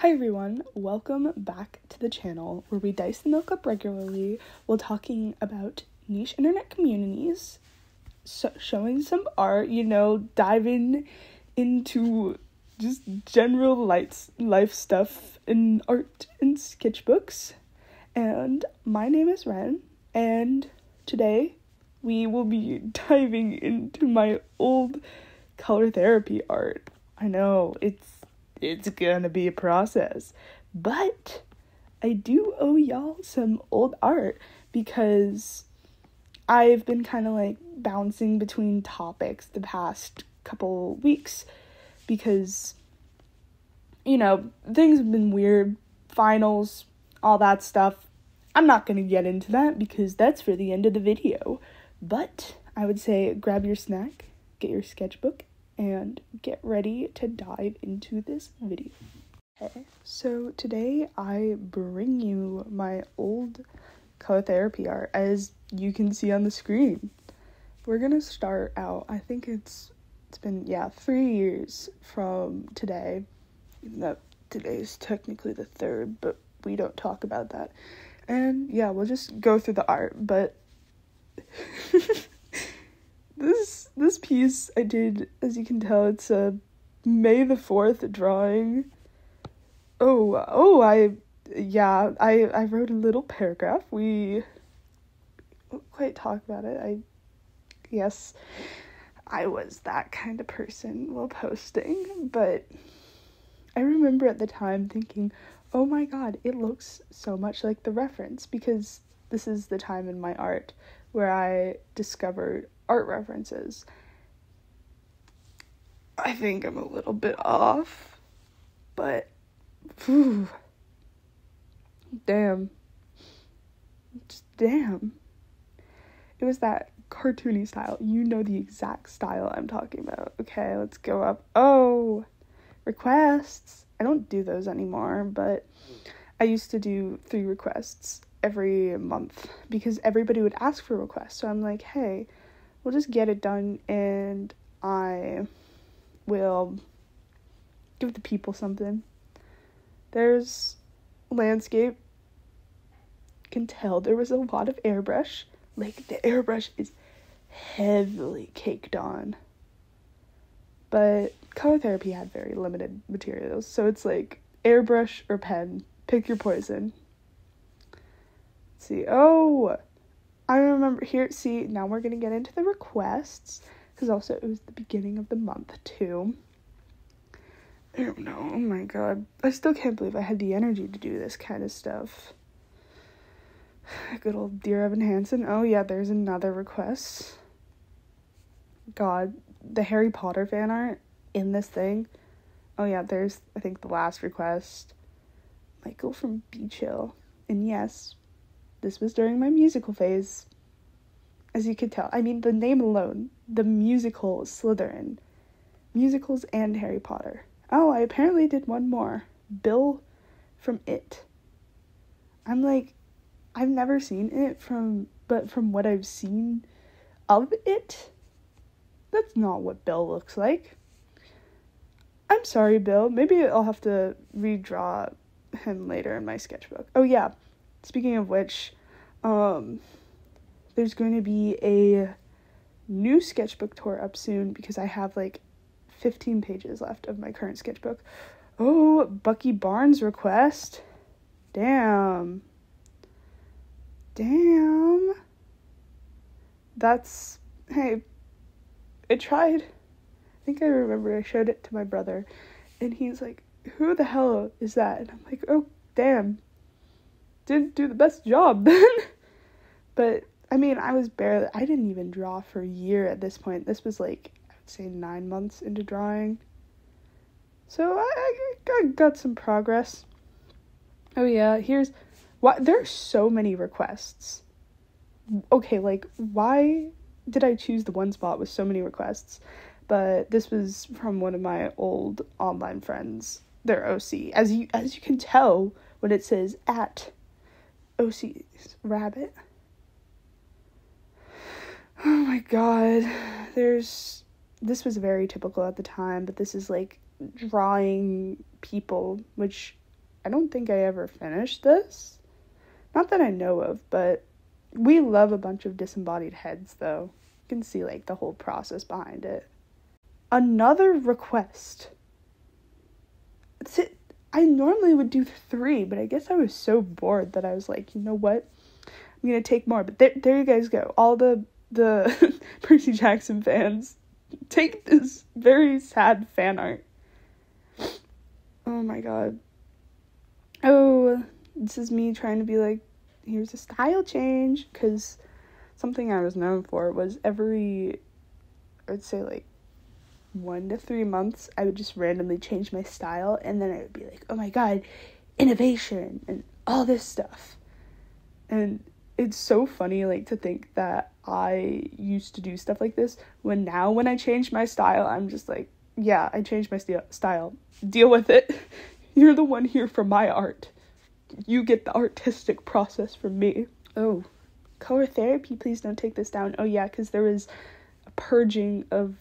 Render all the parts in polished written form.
Hi everyone, welcome back to the channel where we dice the milk up regularly while talking about niche internet communities, showing some art, diving into just general life stuff in art and sketchbooks. And my name is Ren, and today we will be diving into my old color therapy art. I know, it's gonna be a process, but I do owe y'all some old art because I've been kind of like bouncing between topics the past couple weeks because, things have been weird, finals, all that stuff. I'm not gonna get into that because that's for the end of the video, but I would say grab your snack, get your sketchbook, and get ready to dive into this video. Okay, so today I bring you my old color therapy art, as you can see on the screen. We're gonna start out, I think it's been 3 years from today, even though today is technically the 3rd, but we don't talk about that. And we'll just go through the art, but This piece I did, as you can tell, it's a May the 4th drawing. I wrote a little paragraph. We won't quite talk about it. Yes, I was that kind of person while posting, but I remember at the time thinking, oh my god, it looks so much like the reference, because this is the time in my art where I discovered art references. I think I'm a little bit off, but damn. It was that cartoony style. You know the exact style I'm talking about. Okay, let's go up. Oh, requests. I don't do those anymore, but I used to do 3 requests every month because everybody would ask for requests. So I'm like, hey, we'll just get it done and I will give the people something. There's landscape. You can tell there was a lot of airbrush. Like, the airbrush is heavily caked on. But color therapy had very limited materials, so it's like airbrush or pen. Pick your poison. Let's see. Oh, I remember here. See, now we're gonna get into the requests, because also it was the beginning of the month too. I don't know. Oh my god, I still can't believe I had the energy to do this kind of stuff. Good old Dear Evan Hansen. Oh yeah, there's another request. God, the Harry Potter fan art in this thing. Oh yeah, there's, I think, the last request. Michael from Beach Hill. And yes, this was during my musical phase. As you could tell. I mean, the name alone. The musical Slytherin. Musicals and Harry Potter. Oh, I apparently did one more. Bill from It. I'm like, I've never seen it but from what I've seen of it, that's not what Bill looks like. I'm sorry, Bill. Maybe I'll have to redraw him later in my sketchbook. Oh yeah, speaking of which, there's going to be a new sketchbook tour up soon because I have like 15 pages left of my current sketchbook. Oh, Bucky Barnes request. Damn. That's, hey, I tried. I think I remember I showed it to my brother, and he's like, who the hell is that? And I'm like, oh, damn. Didn't do the best job then. But, I mean, I didn't even draw for a year at this point. This was like, I would say 9 months into drawing. So I got some progress. Oh yeah, there's so many requests. Okay, like, why did I choose the one spot with so many requests? But this was from one of my old online friends, their OC. As you can tell when it says at OC's Rabbit. Oh my god. This was very typical at the time, but this is like drawing people, which I don't think I ever finished this. Not that I know of, but we love a bunch of disembodied heads, though. You can see, like, the whole process behind it. Another request. I normally would do 3, but I guess I was so bored that I was like, you know what? I'm gonna take more. But there you guys go. All the Percy Jackson fans, take this very sad fan art. Oh my god. Oh, this is me trying to be like, here's a style change, because something I was known for was every, I'd say like 1 to 3 months, I would just randomly change my style, and then I would be like, oh my god, innovation, and all this stuff. And it's so funny, like, to think that I used to do stuff like this, when I change my style, I'm just like, yeah, I changed my style. Deal with it. You're the one here for my art. You get the artistic process from me. Oh, color therapy, please don't take this down. Oh yeah, because there was a purging of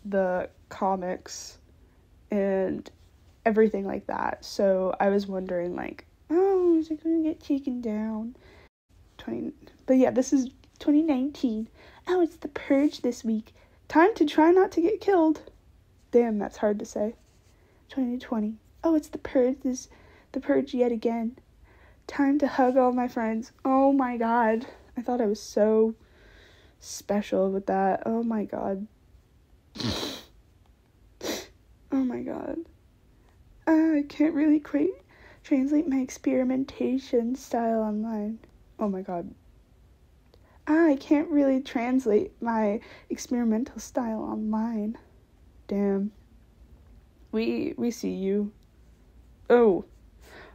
the comics and everything like that. So I was wondering, like, oh, is it going to get taken down? But yeah, this is 2019. Oh, it's the purge this week. Time to try not to get killed. Damn, that's hard to say. 2020. Oh, it's the purge. This the purge yet again. Time to hug all my friends. Oh my god. I thought I was so special with that. Oh my god. Oh my god. I can't really quite translate my experimentation style online. Oh my god. I can't really translate my experimental style online. Damn. We see you. Oh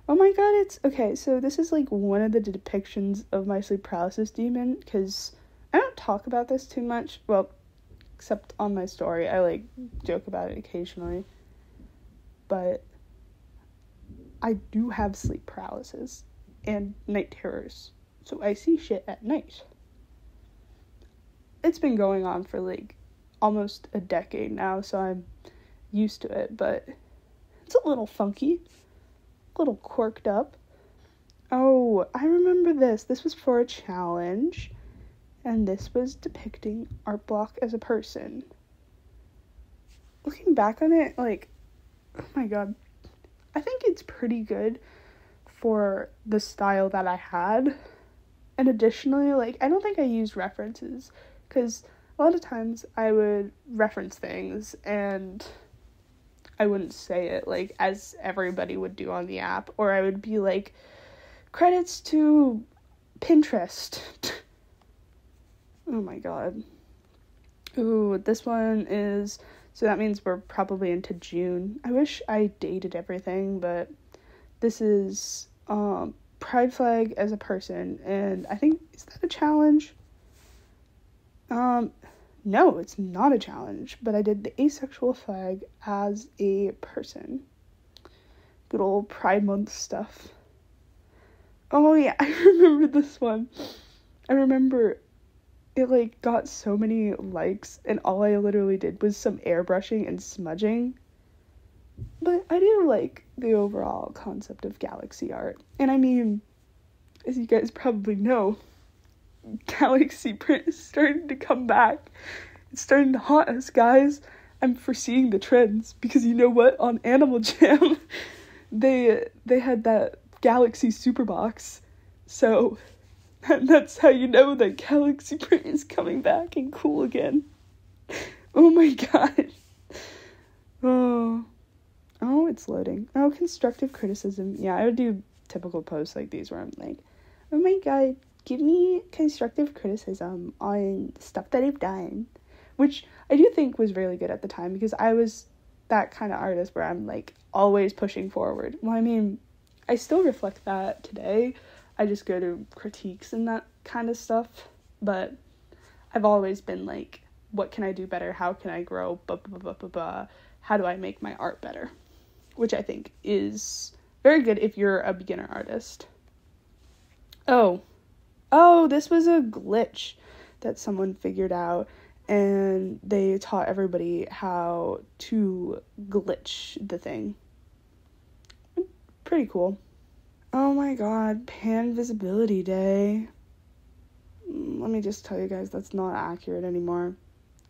my god, it's okay. So this is like one of the depictions of my sleep paralysis demon, because I don't talk about this too much. Well, except on my story. I like joke about it occasionally. But I do have sleep paralysis and night terrors. So I see shit at night. It's been going on for like almost a decade now, so I'm used to it, but it's a little funky, a little quirked up. Oh, I remember this. This was for a challenge, and this was depicting Art Block as a person. Looking back on it, like, oh my god, I think it's pretty good for the style that I had. And additionally, like, I don't think I used references, because a lot of times I would reference things and I wouldn't say it, like, as everybody would do on the app, or I would be like, credits to Pinterest. Oh my god. Ooh, this one is, so that means we're probably into June. I wish I dated everything, but this is, pride flag as a person, and I think, is that a challenge? No, it's not a challenge, but I did the asexual flag as a person. Good old Pride Month stuff. Oh yeah, I remember this one. I remember it, like, got so many likes, and all I literally did was some airbrushing and smudging. But I do like the overall concept of galaxy art. And I mean, as you guys probably know, galaxy print is starting to come back. It's starting to haunt us, guys. I'm foreseeing the trends, because you know what? On Animal Jam, they had that galaxy super box. So that's how you know that galaxy print is coming back and cool again. Oh my god. Oh, it's loading. Oh, constructive criticism. Yeah, I would do typical posts like these where I'm like, oh my god, give me constructive criticism on stuff that I've done. Which I do think was really good at the time, because I was that kind of artist where I'm like always pushing forward. Well, I mean, I still reflect that today. I just go to critiques and that kind of stuff. But I've always been like, what can I do better? How can I grow? How do I make my art better? Which I think is very good if you're a beginner artist. Oh, this was a glitch that someone figured out, and they taught everybody how to glitch the thing. Pretty cool. Oh my god, Pan Visibility Day. Let me just tell you guys, that's not accurate anymore.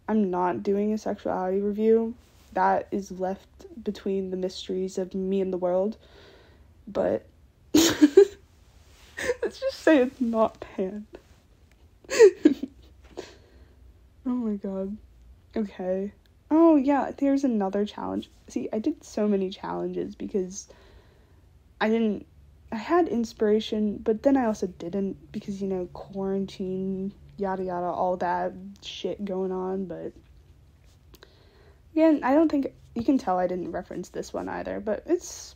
I'm not doing a sexuality review. That is left between the mysteries of me and the world. But let's just say it's not Pan. Oh my god. Okay. Oh yeah, there's another challenge. See, I did so many challenges because I had inspiration, but then I also didn't because, quarantine, yada yada, all that shit going on. But again, I don't think you can tell I didn't reference this one either, but it's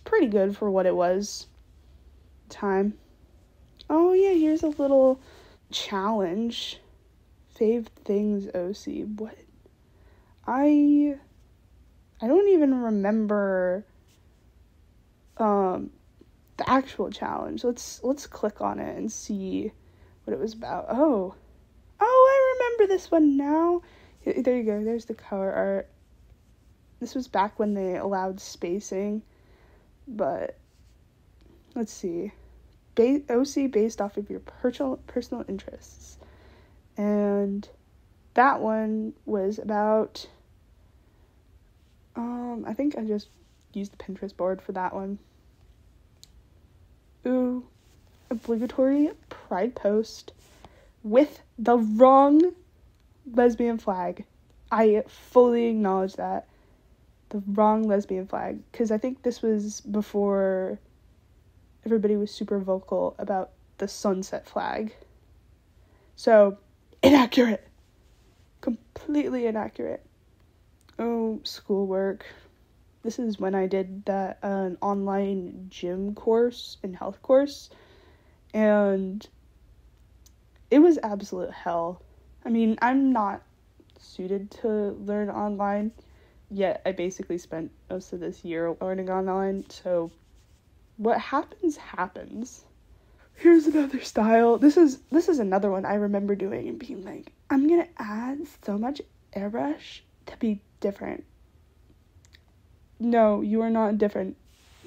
pretty good for what it was. Time. Oh yeah, here's a little challenge. Fave things OC. What? I don't even remember the actual challenge. Let's click on it and see what it was about. Oh, I remember this one now. There you go. There's the cover art. This was back when they allowed spacing, but let's see. OC based off of your personal interests. And that one was about, I think I just used the Pinterest board for that one. Ooh, obligatory pride post with the wrong lesbian flag. I fully acknowledge that. The wrong lesbian flag. Because I think this was before everybody was super vocal about the sunset flag. So, inaccurate. Completely inaccurate. Oh, schoolwork. This is when I did an online gym course and health course, and it was absolute hell. I mean, I'm not suited to learn online, yet I basically spent most of this year learning online, so what happens. Here's another style. This is another one I remember doing and being like, I'm gonna add so much airbrush to be different. No, you are not different.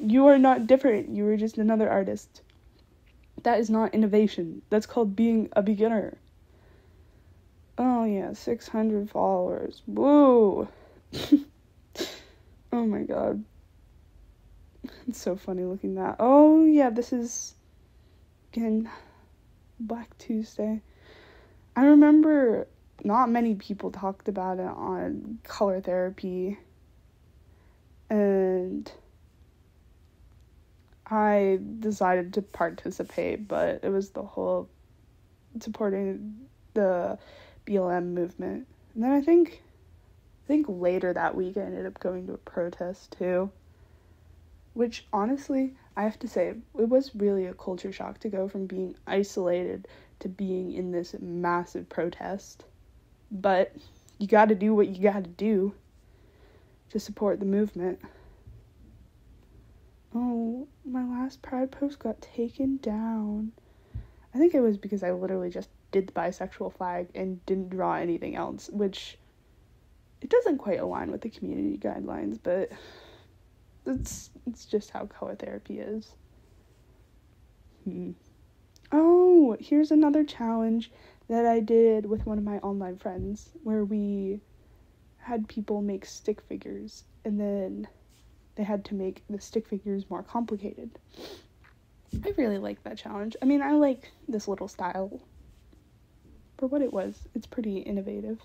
You are not different. You are just another artist. That is not innovation. That's called being a beginner. Oh yeah, 600 followers. Woo! Oh my god. It's so funny looking at that. Oh yeah, this is, again, Black Tuesday. I remember not many people talked about it on color therapy, and I decided to participate, but it was the whole supporting the BLM movement. And then I think later that week I ended up going to a protest too, which honestly, I have to say, it was really a culture shock to go from being isolated to being in this massive protest. But you gotta do what you gotta do to support the movement. Oh, my last Pride post got taken down. I think it was because I literally just did the bisexual flag and didn't draw anything else, which it doesn't quite align with the community guidelines, but it's just how color therapy is. Oh, here's another challenge that I did with one of my online friends, where we had people make stick figures, and then they had to make the stick figures more complicated. I really like that challenge. I mean, I like this little style. For what it was, it's pretty innovative.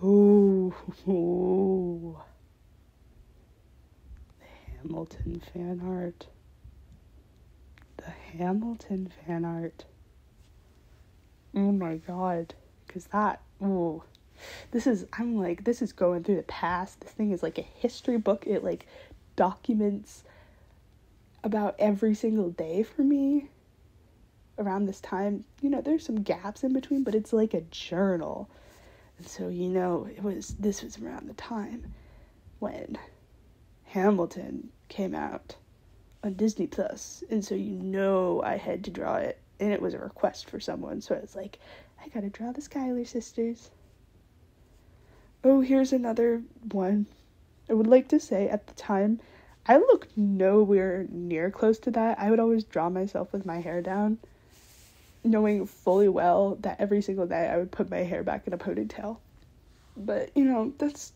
Oh. The Hamilton fan art. Oh my god. Because this is going through the past. This thing is like a history book. It like documents about every single day for me around this time. There's some gaps in between, but it's like a journal. And so, this was around the time when Hamilton came out on Disney Plus. And so, I had to draw it, and it was a request for someone. So I was like, I gotta draw the Schuyler sisters. Oh, here's another one. I would like to say at the time, I look nowhere near close to that. I would always draw myself with my hair down, knowing fully well that every single day I would put my hair back in a ponytail. But, you know, that's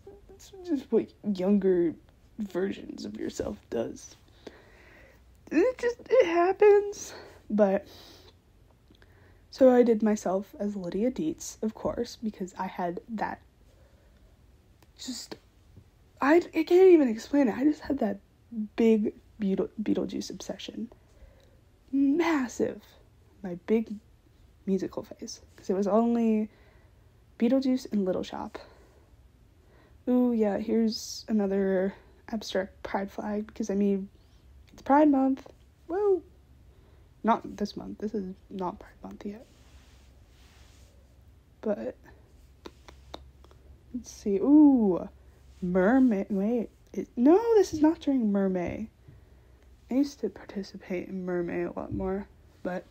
just what younger versions of yourself does. It happens. But, so I did myself as Lydia Dietz, of course, because I had that I can't even explain it. I just had that big Beetlejuice obsession. Massive. My big musical phase. Because it was only Beetlejuice and Little Shop. Ooh, yeah, here's another abstract pride flag. Because, I mean, it's Pride Month. Woo! Not this month. This is not Pride Month yet. But, let's see. Ooh, Mermaid. Wait. No, this is not during Mermaid. I used to participate in Mermaid a lot more. But,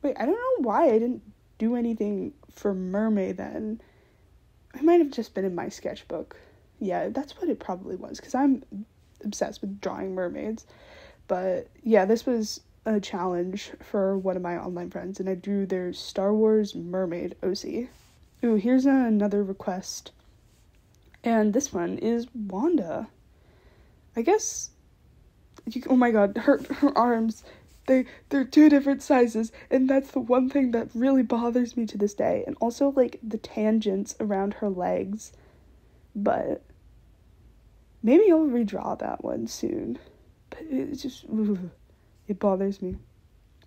wait, I don't know why I didn't do anything for Mermaid then. It might have just been in my sketchbook. Yeah, that's what it probably was. Because I'm obsessed with drawing mermaids. But, yeah, this was a challenge for one of my online friends. And I drew their Star Wars Mermaid OC. Ooh, here's another request. And this one is Wanda. I guess, oh my god, her arms, they're two different sizes, and that's the one thing that really bothers me to this day. And also, like, the tangents around her legs. But maybe I'll redraw that one soon. But it just, it bothers me.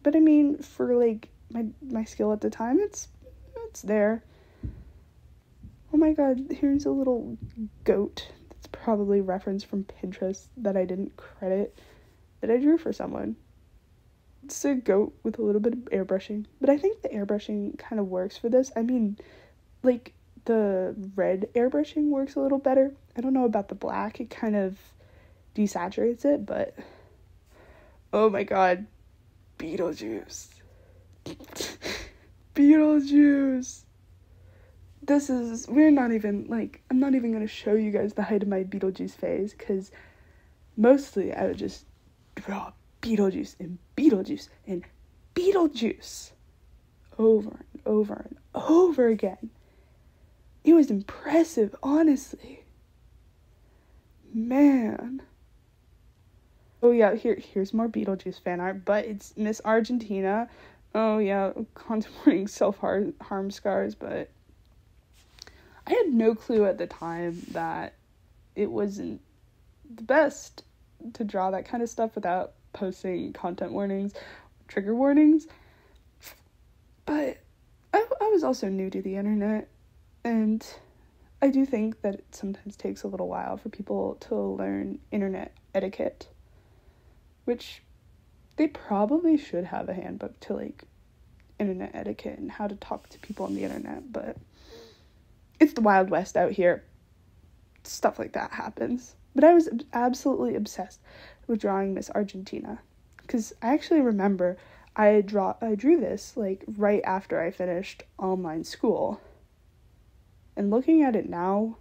But I mean, for, like, my skill at the time, it's there. Oh my god, here's a little goat that's probably referenced from Pinterest that I didn't credit, that I drew for someone. It's a goat with a little bit of airbrushing, but I think the airbrushing kind of works for this. I mean, like, the red airbrushing works a little better. I don't know about the black, it kind of desaturates it, but oh my god, Beetlejuice. Beetlejuice. We're not even, like, I'm not even going to show you guys the height of my Beetlejuice phase, because mostly I would just draw Beetlejuice and Beetlejuice and Beetlejuice over and over and over again. It was impressive, honestly. Man. Oh yeah, here's more Beetlejuice fan art, but it's Miss Argentina. Oh yeah, contemplating self-harm scars, but I had no clue at the time that it wasn't the best to draw that kind of stuff without posting content warnings, trigger warnings. But I was also new to the internet, and I do think that it sometimes takes a little while for people to learn internet etiquette, which they probably should have a handbook to, like, internet etiquette and how to talk to people on the internet, but it's the Wild West out here. Stuff like that happens. But I was absolutely obsessed with drawing Miss Argentina. Because I actually remember I drew this, like, right after I finished online school. And looking at it now,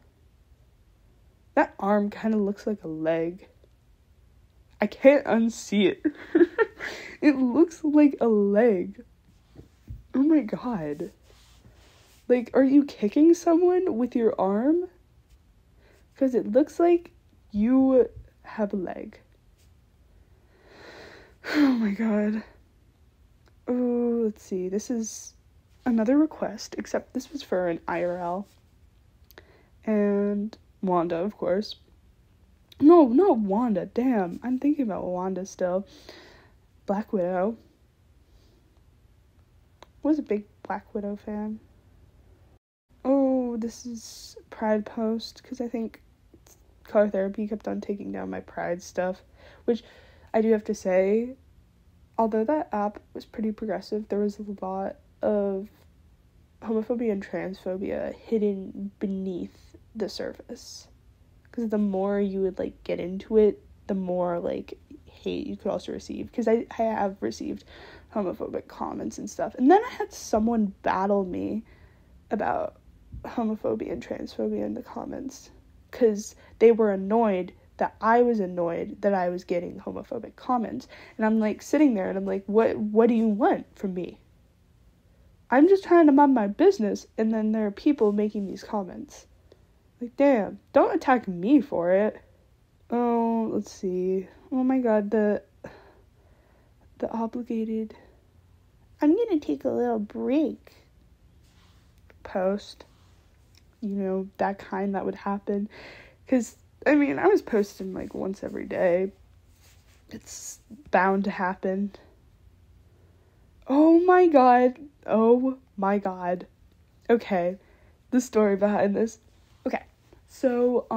that arm kind of looks like a leg. I can't unsee it. It looks like a leg. Oh my god. Like, are you kicking someone with your arm? Because it looks like you have a leg. Oh my god. Oh, let's see. This is another request, except this was for an IRL. And Wanda, of course. No, not Wanda. Damn, I'm thinking about Wanda still. Black Widow. Was a big Black Widow fan. Oh, this is Pride post, because I think Color Therapy kept on taking down my Pride stuff, which I do have to say, although that app was pretty progressive, there was a lot of homophobia and transphobia hidden beneath the surface, because the more you would, like, get into it, the more, like, hate you could also receive, because I have received homophobic comments and stuff, and then I had someone battle me about homophobia and transphobia in the comments, because they were annoyed that I was annoyed that I was getting homophobic comments. And I'm like sitting there and I'm like, what do you want from me? I'm just trying to mind my business, and then there are people making these comments. Like, damn, don't attack me for it. Oh, let's see. Oh my god, the obligated, I'm gonna take a little break post. You know, that kind that would happen. Because, I mean, I was posting like once every day. It's bound to happen. Oh my god. Oh my god. Okay, the story behind this. Okay, so,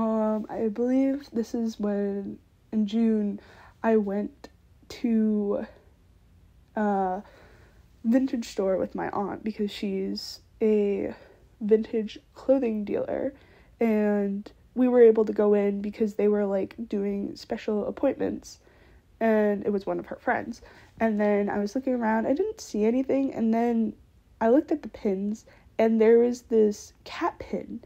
I believe this is when, in June, I went to a vintage store with my aunt because she's a vintage clothing dealer, and we were able to go in because they were, like, doing special appointments, and it was one of her friends. And then I was looking around, I didn't see anything, and then I looked at the pins, and there was this cat pin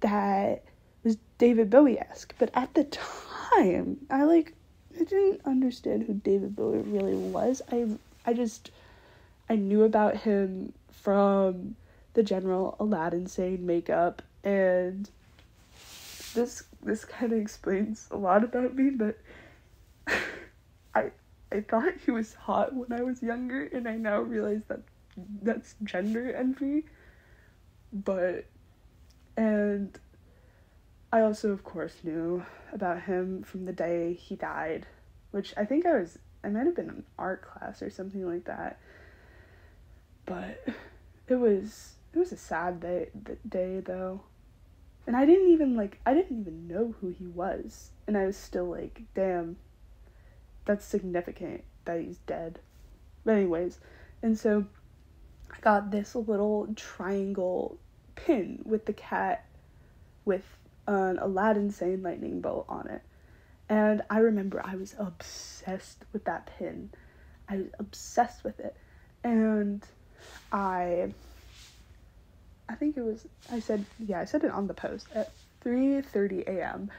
that was David Bowie-esque, but at the time, I didn't understand who David Bowie really was. I knew about him from the general Aladdin Sane makeup, and this kind of explains a lot about me, but I thought he was hot when I was younger, and I now realize that that's gender envy. And I also, of course, knew about him from the day he died, which I think I might have been in art class or something like that. But it was a sad day though. And I didn't even know who he was. And I was still like, damn, that's significant that he's dead. But anyways, and so I got this little triangle pin with the cat with an Aladdin Sane lightning bolt on it. And I remember I was obsessed with that pin. I was obsessed with it. And I said it on the post. At 3:30 a.m.,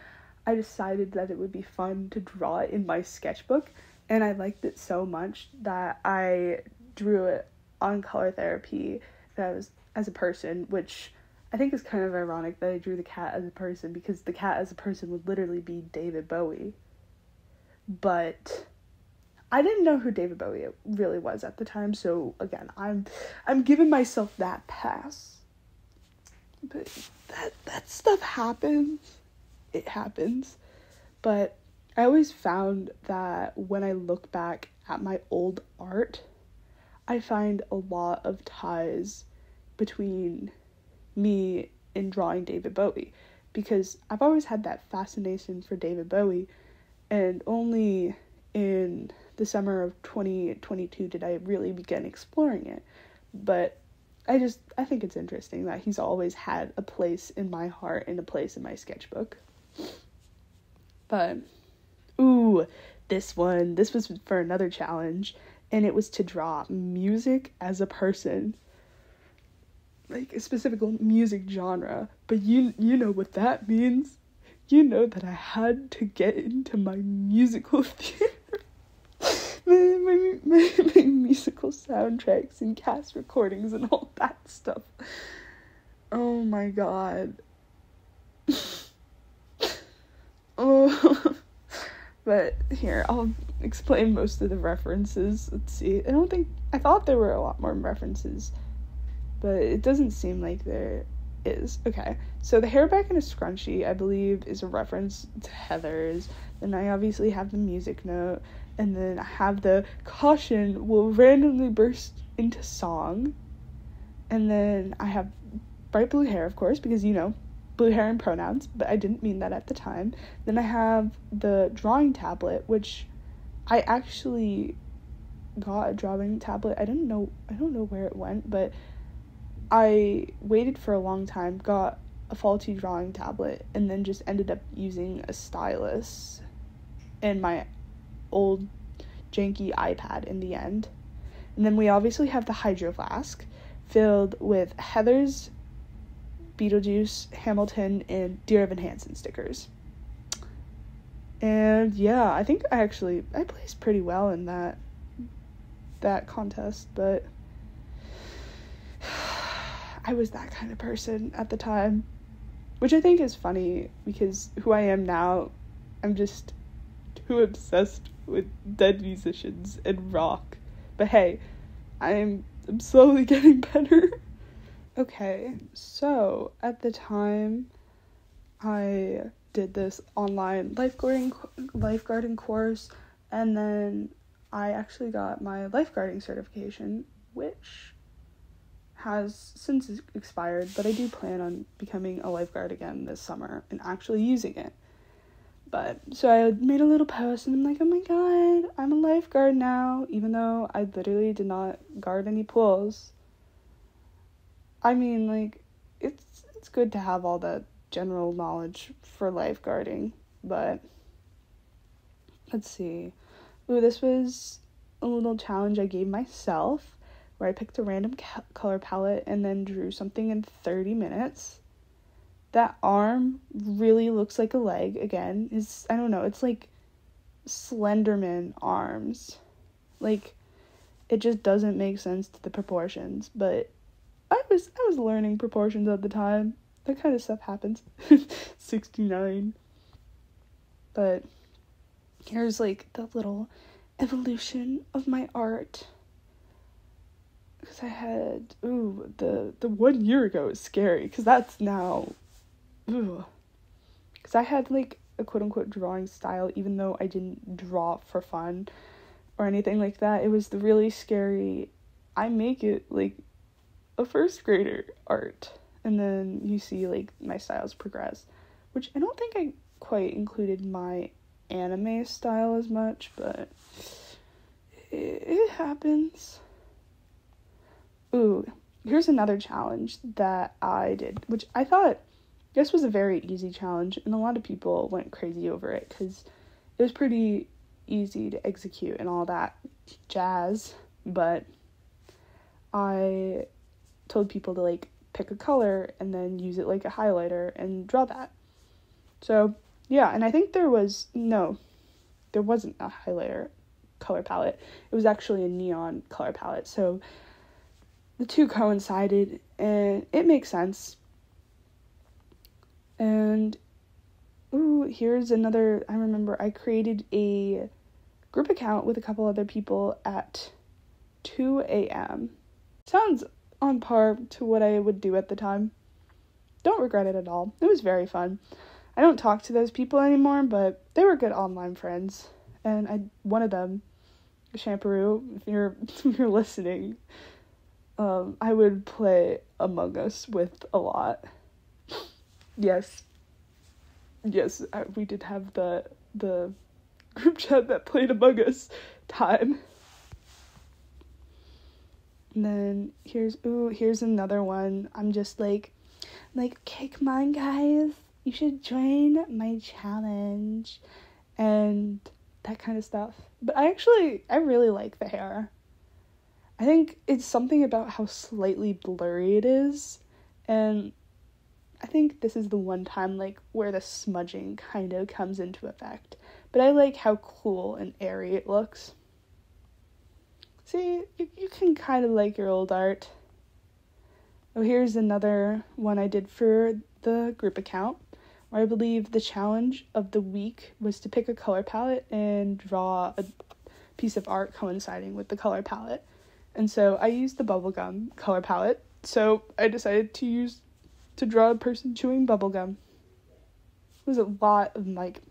I decided that it would be fun to draw it in my sketchbook, and I liked it so much that I drew it on Color Therapy as a person, which I think is kind of ironic that I drew the cat as a person, because the cat as a person would literally be David Bowie. But I didn't know who David Bowie really was at the time, so again, I'm giving myself that pass. But that stuff happens. It happens. But I always found that when I look back at my old art, I find a lot of ties between me and drawing David Bowie, because I've always had that fascination for David Bowie, and only in the summer of 2022 did I really begin exploring it. But I think it's interesting that he's always had a place in my heart and a place in my sketchbook. But, this was for another challenge, and it was to draw music as a person. Like, a specific music genre. But you know what that means. You know that I had to get into my musical theater. my musical soundtracks and cast recordings and all that stuff. Oh my god. Oh, but here, I'll explain most of the references. Let's see. I thought there were a lot more references, but it doesn't seem like there is. Okay, so the hair back in a scrunchie, I believe, is a reference to Heathers. Then I obviously have the music note, and then I have the caution will randomly burst into song. And then I have bright blue hair, of course, because, blue hair and pronouns, but I didn't mean that at the time. Then I have the drawing tablet, which I actually got a drawing tablet. I don't know where it went, but I waited for a long time, got a faulty drawing tablet, and then just ended up using a stylus and my old janky iPad in the end. And then we obviously have the Hydro Flask filled with Heathers, Beetlejuice, Hamilton, and Dear Evan Hansen stickers. And yeah, I think I placed pretty well in that contest, but I was that kind of person at the time, which I think is funny because who I am now, I'm just too obsessed with dead musicians and rock. But hey, I'm slowly getting better. Okay, so at the time I did this online lifeguarding course, and then I actually got my lifeguarding certification, which has since expired, but I do plan on becoming a lifeguard again this summer and actually using it. But so I made a little post and I'm like, oh my god, I'm a lifeguard now, even though I literally did not guard any pools. I mean, like, it's good to have all that general knowledge for lifeguarding, but let's see. Ooh, this was a little challenge I gave myself where I picked a random color palette and then drew something in 30 minutes. That arm really looks like a leg again. I don't know, it's like Slenderman arms. Like, it just doesn't make sense to the proportions, but I was learning proportions at the time. That kind of stuff happens. 69. But here's like the little evolution of my art. Because I had, the 1 year ago is scary, because that's now, because I had like a quote-unquote drawing style, even though I didn't draw for fun or anything like that. It was the really scary, I make it like a first grader art, and then you see like my styles progress, which I don't think I quite included my anime style as much, but it happens. Ooh, here's another challenge that I did, which I thought this was a very easy challenge, and a lot of people went crazy over it because it was pretty easy to execute and all that jazz, but I told people to like pick a color and then use it like a highlighter and draw that. So yeah, and I think there wasn't a highlighter color palette. It was actually a neon color palette, so the two coincided and it makes sense. And here's another. I remember I created a group account with a couple other people at 2 a.m. Sounds on par to what I would do at the time. Don't regret it at all. It was very fun. I don't talk to those people anymore, but they were good online friends. And one of them, Shampoo, if you're listening, I would play Among Us with a lot. Yes, we did have the group chat that played Among Us time. And then here's another one. I'm just like, okay, come on, guys, you should join my challenge, and that kind of stuff. But I really like the hair. I think it's something about how slightly blurry it is, and I think this is the one time like where the smudging kind of comes into effect. But I like how cool and airy it looks. See, you can kind of like your old art. Oh, here's another one I did for the group account, where I believe the challenge of the week was to pick a color palette and draw a piece of art coinciding with the color palette. And so I used the bubblegum color palette, so I decided to draw a person chewing bubblegum. It was a lot of like,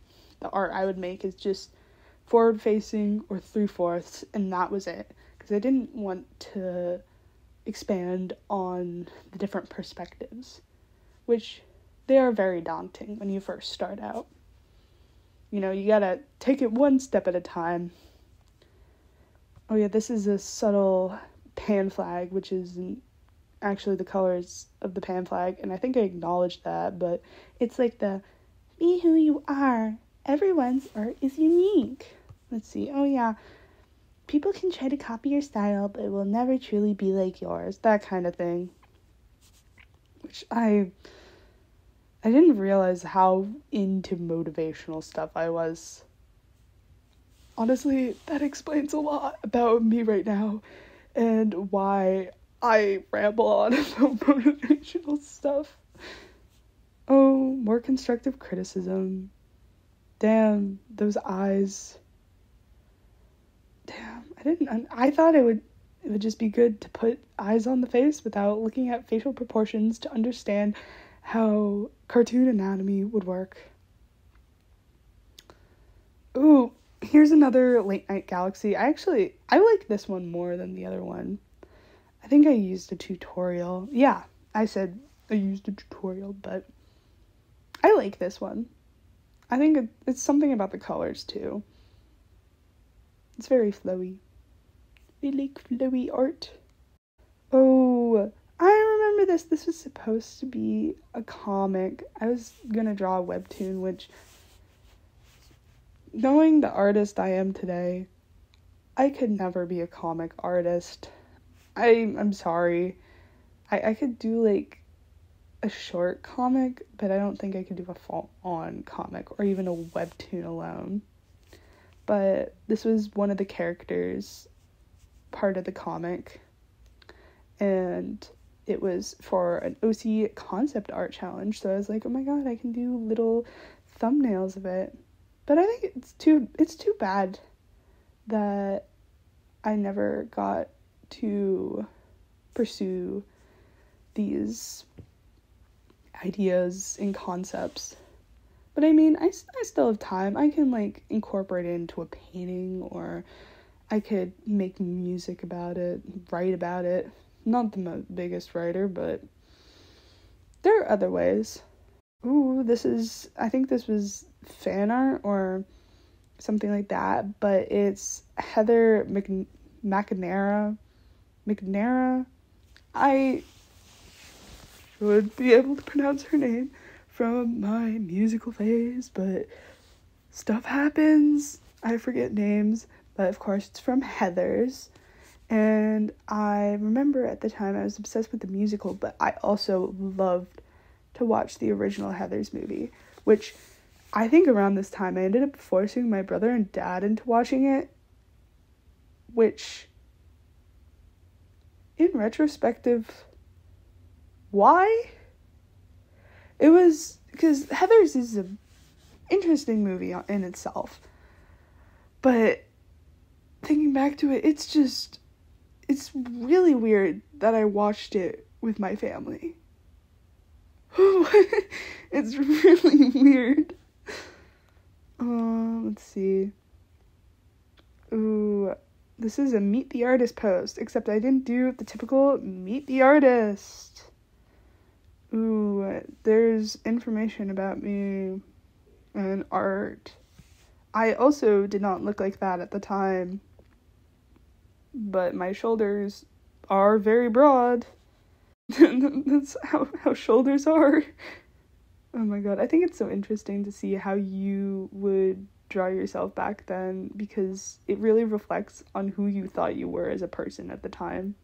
the art I would make is just forward facing or 3/4, and that was it. Because I didn't want to expand on the different perspectives, which they are very daunting when you first start out. You know, you gotta take it one step at a time. Oh yeah, this is a subtle pan flag, which is actually the colors of the pan flag, and I think I acknowledged that, but it's like the be who you are. Everyone's art is unique. Let's see. Oh yeah. People can try to copy your style, but it will never truly be like yours. That kind of thing. Which I I didn't realize how into motivational stuff I was. Honestly, that explains a lot about me right now and why I ramble on about motivational stuff. Oh, more constructive criticism. Damn, those eyes. Damn, I thought it would just be good to put eyes on the face without looking at facial proportions to understand how cartoon anatomy would work. Ooh, here's another Late Night Galaxy. I like this one more than the other one. I think I used a tutorial. Yeah, I said I used a tutorial, but I like this one. I think it's something about the colors, too. It's very flowy. I like flowy art. Oh, I remember this. This was supposed to be a comic. I was gonna draw a webtoon, which, knowing the artist I am today, I could never be a comic artist. I'm sorry. I could do, like, a short comic, but I don't think I could do a full-on comic or even a webtoon alone. But this was one of the characters, part of the comic, and it was for an OC concept art challenge, so I was like, oh my god, I can do little thumbnails of it. But I think it's too bad that I never got to pursue these ideas and concepts. But I mean, I still have time. I can, like, incorporate it into a painting, or I could make music about it, write about it. Not the biggest writer, but there are other ways. Ooh, I think this was fan art or something like that, but it's Heather McNamara. I should be able to pronounce her name from my musical phase, but stuff happens. I forget names, but of course it's from Heathers. And I remember at the time I was obsessed with the musical, but I also loved to watch the original Heathers movie, which I think around this time I ended up forcing my brother and dad into watching it, which, in retrospective, why? It was because Heathers is an interesting movie in itself, but thinking back to it, it's really weird that I watched it with my family. It's really weird. Let's see. Ooh, this is a Meet the Artist post, except I didn't do the typical Meet the Artist. Ooh, there's information about me and art. I also did not look like that at the time, but my shoulders are very broad. That's how shoulders are. Oh my god, I think it's so interesting to see how you would draw yourself back then, because it really reflects on who you thought you were as a person at the time.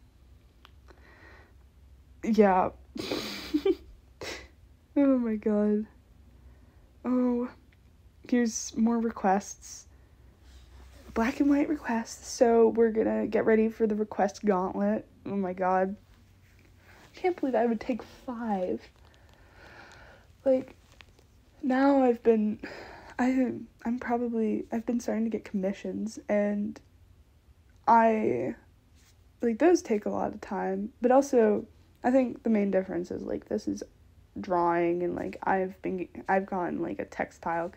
Yeah. Oh my god. Oh, here's more requests. Black and white requests. So we're gonna get ready for the request gauntlet. Oh my god. I can't believe I would take 5. Like, now I've been starting to get commissions, and those take a lot of time, but also I think the main difference is, like, this is drawing, and, like, I've gotten, like, a textile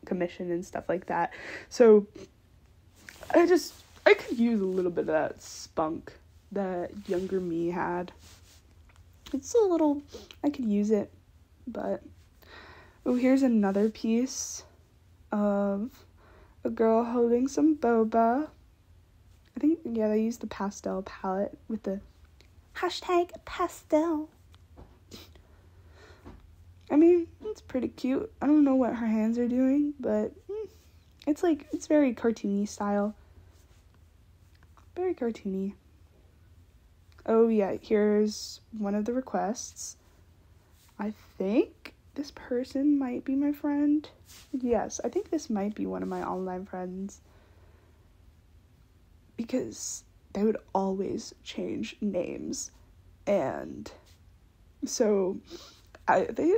commission and stuff like that, so I could use a little bit of that spunk that younger me had. It's a little, I could use it, but, oh, here's another piece of a girl holding some boba. I think, yeah, they used the pastel palette with the #pastel. I mean, it's pretty cute. I don't know what her hands are doing, but it's very cartoony style. Very cartoony. Oh yeah, here's one of the requests. I think this person might be my friend. Yes, I think this might be one of my online friends. Because they would always change names. And so they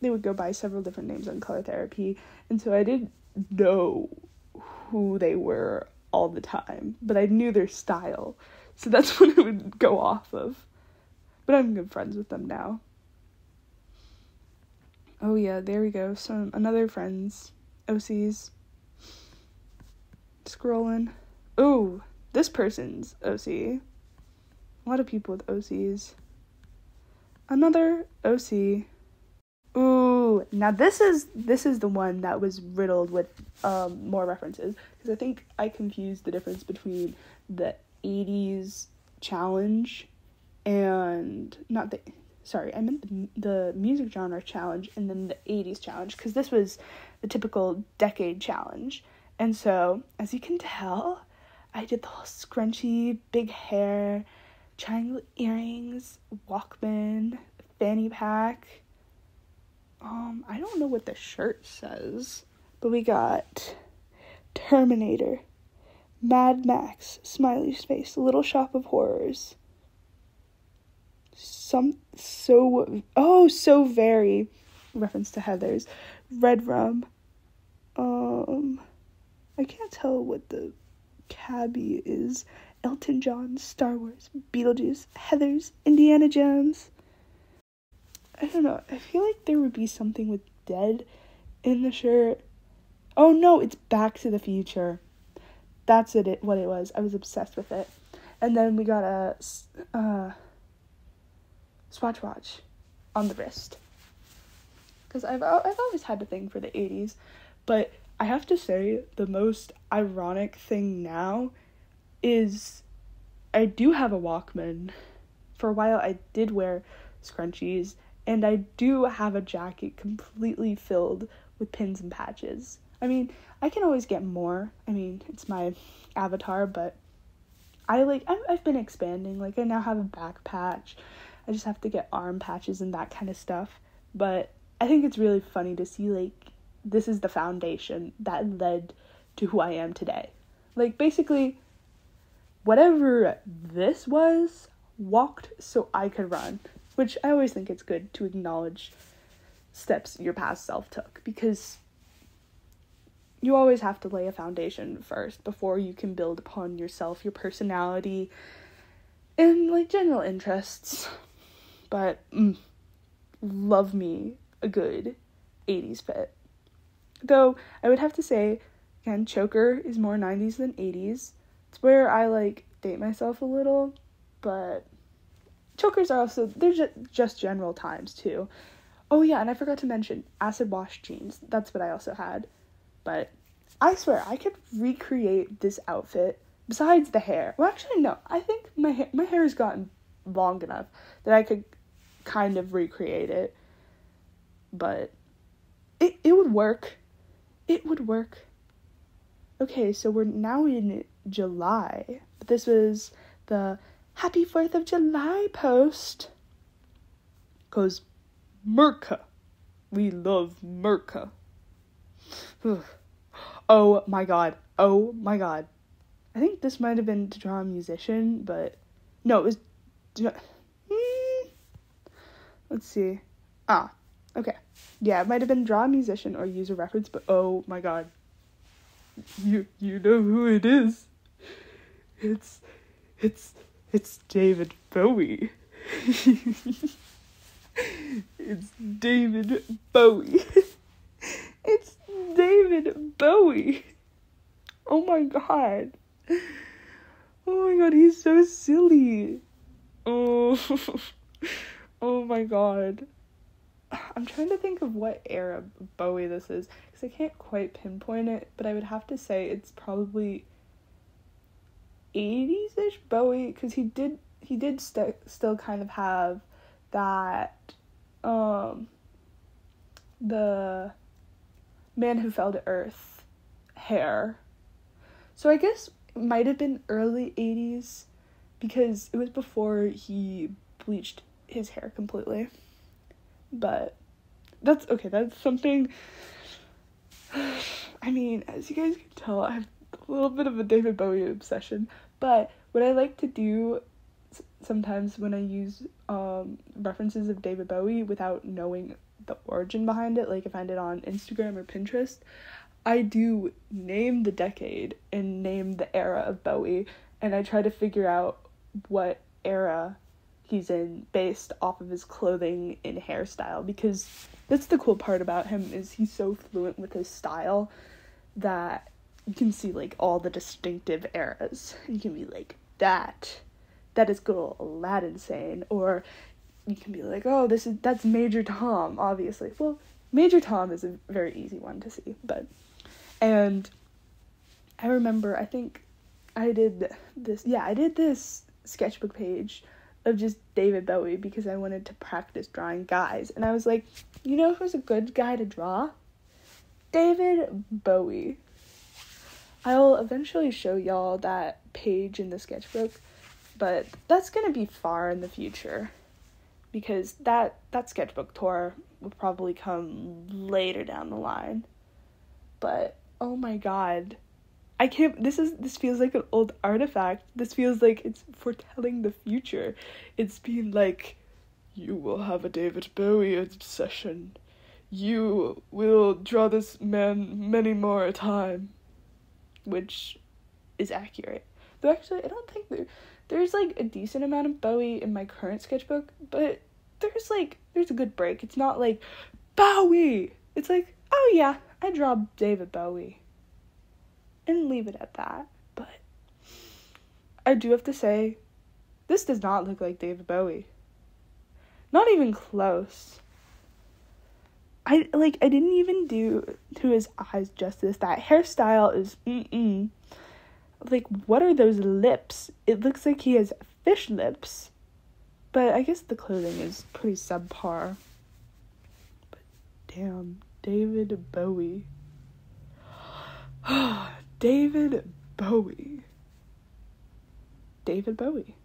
would go by several different names on Color Therapy. And so I didn't know who they were all the time, but I knew their style. So that's what I would go off of. But I'm good friends with them now. Oh yeah, there we go. Some another friends. OCs. Scrolling. Ooh, this person's OC. A lot of people with OCs. Another OC. Ooh, now this is the one that was riddled with more references, because I think I confused the difference between the 80s challenge and I meant the music genre challenge and then the 80s challenge, because this was the typical decade challenge. And so, as you can tell, I did the whole scrunchy, big hair, triangle earrings, Walkman, fanny pack. I don't know what the shirt says, but we got Terminator, Mad Max, smiley face, Little Shop of Horrors. So very reference to Heathers. Red Rum. I can't tell what the cabbie is. Elton John, Star Wars, Beetlejuice, Heathers, Indiana Jones. I don't know. I feel like there would be something with dead in the shirt. Oh no, it's Back to the Future. That's what it was. I was obsessed with it. And then we got a Swatch watch on the wrist. Because I've always had a thing for the 80s. But I have to say, the most ironic thing now is I do have a Walkman. For a while, I did wear scrunchies. And I do have a jacket completely filled with pins and patches. I mean, I can always get more. I mean, it's my avatar, but I've been expanding. Like, I now have a back patch. I just have to get arm patches and that kind of stuff. But I think it's really funny to see, like, this is the foundation that led to who I am today. Like, basically, whatever this was, walked so I could run. Which I always think it's good to acknowledge steps your past self took, because you always have to lay a foundation first before you can build upon yourself, your personality, and, like, general interests. But, love me a good 80s fit. Though, I would have to say, again, Choker is more 90s than 80s. It's where I, like, date myself a little, but chokers are also, they're just general times, too. Oh, yeah, and I forgot to mention, acid wash jeans. That's what I also had. But I swear, I could recreate this outfit, besides the hair. Well, actually, no. I think my hair has gotten long enough that I could kind of recreate it. But it would work. It would work. Okay, so we're now in July. But this was the Happy 4th of July post. Because Merca. We love Merca. Oh my god. Oh my god. I think this might have been to draw a musician, but no, it was let's see. Okay. Yeah, it might have been draw a musician or use a reference, but oh my god. You know who it is. It's David Bowie. It's David Bowie. It's David Bowie. Oh my god. Oh my god, he's so silly. Oh. Oh my god. I'm trying to think of what era Bowie this is, because I can't quite pinpoint it, but I would have to say it's probably 80s-ish Bowie, because he did still kind of have that the Man Who Fell to Earth hair. So I guess it might have been early 80s, because it was before he bleached his hair completely. But that's something. I mean, as you guys can tell, I have a little bit of a David Bowie obsession, but what I like to do sometimes when I use references of David Bowie without knowing the origin behind it, like I find it on Instagram or Pinterest, I do name the decade and name the era of Bowie, and I try to figure out what era he's in based off of his clothing and hairstyle, because that's the cool part about him, is he's so fluent with his style that you can see like all the distinctive eras. You can be like, that is good old Aladdin Sane, or you can be like, oh, that's Major Tom, obviously. Well, Major Tom is a very easy one to see, and I remember, I think I did this sketchbook page of just David Bowie because I wanted to practice drawing guys, and I was like, you know who's a good guy to draw? David Bowie. I'll eventually show y'all that page in the sketchbook, but that's gonna be far in the future, because that sketchbook tour will probably come later down the line. But oh my god, I can't, this feels like an old artifact. This feels like it's foretelling the future. It's being like, you will have a David Bowie obsession. You will draw this man many more a time. Which is accurate. Though actually, I don't think there's like a decent amount of Bowie in my current sketchbook, but there's a good break. It's not like, Bowie! It's like, oh yeah, I draw David Bowie. And leave it at that. But I do have to say, this does not look like David Bowie. Not even close. I didn't even do to his eyes justice. That hairstyle is Like, what are those lips? It looks like he has fish lips. But I guess the clothing is pretty subpar. But damn, David Bowie. David Bowie. David Bowie.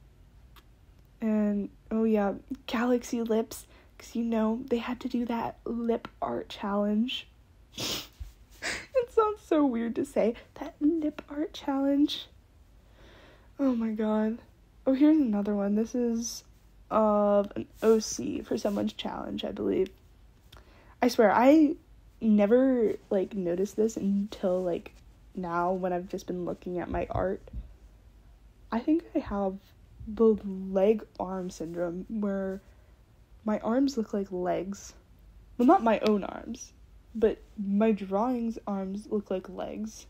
And, oh yeah, Galaxy Lips. Because, you know, they had to do that lip art challenge. It sounds so weird to say. That lip art challenge. Oh my god. Oh, here's another one. This is of an OC for someone's challenge, I believe. I swear, I never, noticed this until, now when I've just been looking at my art. I think I have the leg-arm syndrome, where my arms look like legs. Well, not my own arms, but my drawing's arms look like legs.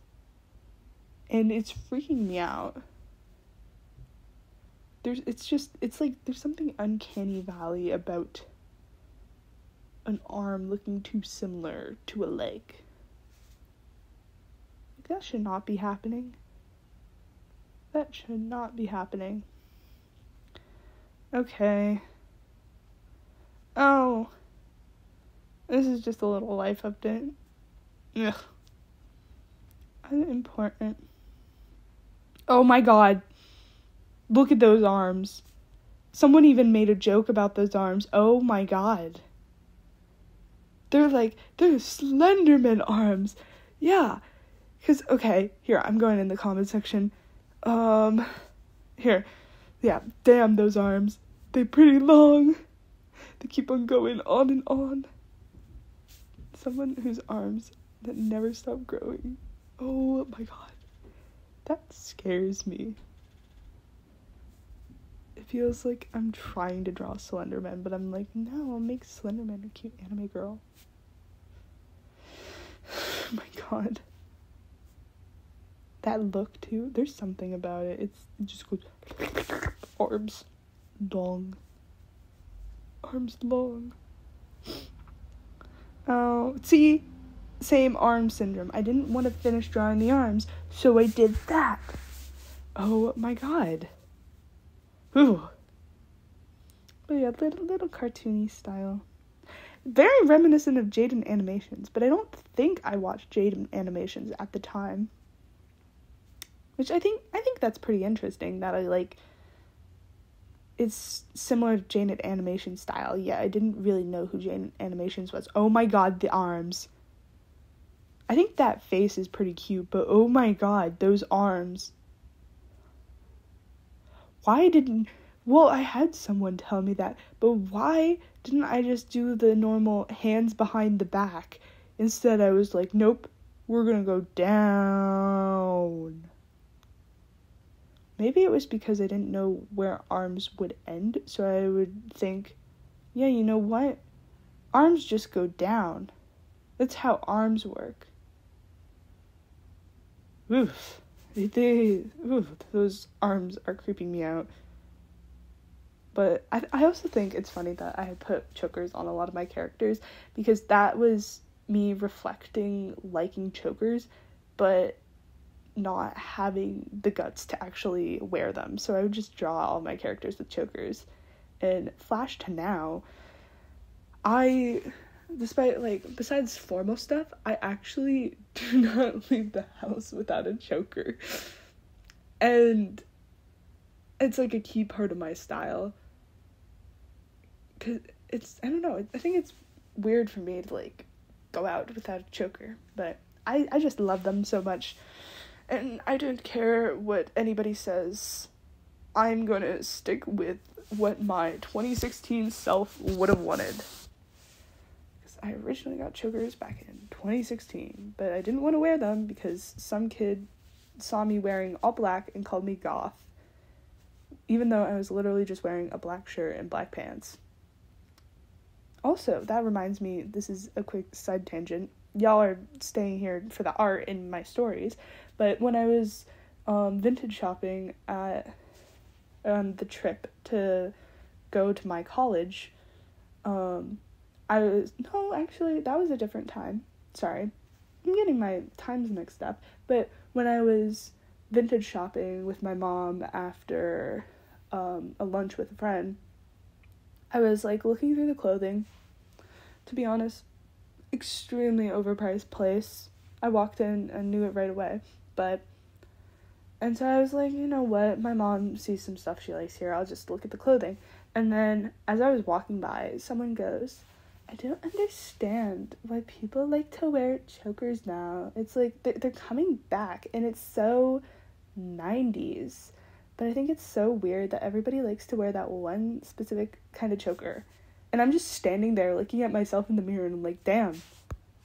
And it's freaking me out. There's something uncanny valley about an arm looking too similar to a leg. That should not be happening. That should not be happening. Okay. Oh. This is just a little life update. Ugh. Unimportant. Oh my god. Look at those arms. Someone even made a joke about those arms. Oh my god. They're Slenderman arms. Yeah. Because, okay, here, I'm going in the comment section. Here. Yeah, damn those arms. They're pretty long. They keep on going on and on. Someone whose arms that never stop growing. Oh my god. That scares me. It feels like I'm trying to draw Slenderman, but I'm like, no, I'll make Slenderman a cute anime girl. Oh my god. That look too, there's something about it. It just goes arms long. Arms long. Oh, see? Same arm syndrome. I didn't want to finish drawing the arms, so I did that. Oh my god. Ooh. But yeah, little cartoony style. Very reminiscent of Jaden Animations, but I don't think I watched Jaden Animations at the time. Which I think that's pretty interesting, that it's similar to Jane Animation style. Yeah, I didn't really know who Jane Animations was. Oh my god, the arms. I think that face is pretty cute, but oh my god, those arms. Well, I had someone tell me that, but why didn't I just do the normal hands behind the back? Instead, I was like, nope, we're gonna go down. Maybe it was because I didn't know where arms would end, so I would think, yeah, you know what? Arms just go down. That's how arms work. Oof. Those arms are creeping me out. But I also think it's funny that I had put chokers on a lot of my characters, because that was me reflecting liking chokers, but not having the guts to actually wear them. So I would just draw all my characters with chokers. And flash to now, besides formal stuff, I actually do not leave the house without a choker. And it's like a key part of my style. 'Cause I don't know, I think it's weird for me to like go out without a choker, but I just love them so much. And I don't care what anybody says. I'm gonna stick with what my 2016 self would have wanted. Because I originally got chokers back in 2016, but I didn't want to wear them because some kid saw me wearing all black and called me goth, even though I was literally just wearing a black shirt and black pants. Also, that reminds me, this is a quick side tangent. Y'all are staying here for the art in my stories, but when I was vintage shopping at the trip to go to my college, that was a different time. Sorry, I'm getting my times mixed up. But when I was vintage shopping with my mom after a lunch with a friend, I was like looking through the clothing. To be honest, extremely overpriced place. I walked in and knew it right away. And so I was like, you know what, my mom sees some stuff she likes here, I'll just look at the clothing. And then as I was walking by, someone goes, I don't understand why people like to wear chokers now. It's like they're coming back, and it's so 90s. But I think it's so weird that everybody likes to wear that one specific kind of choker. And I'm just standing there looking at myself in the mirror, and I'm like, damn,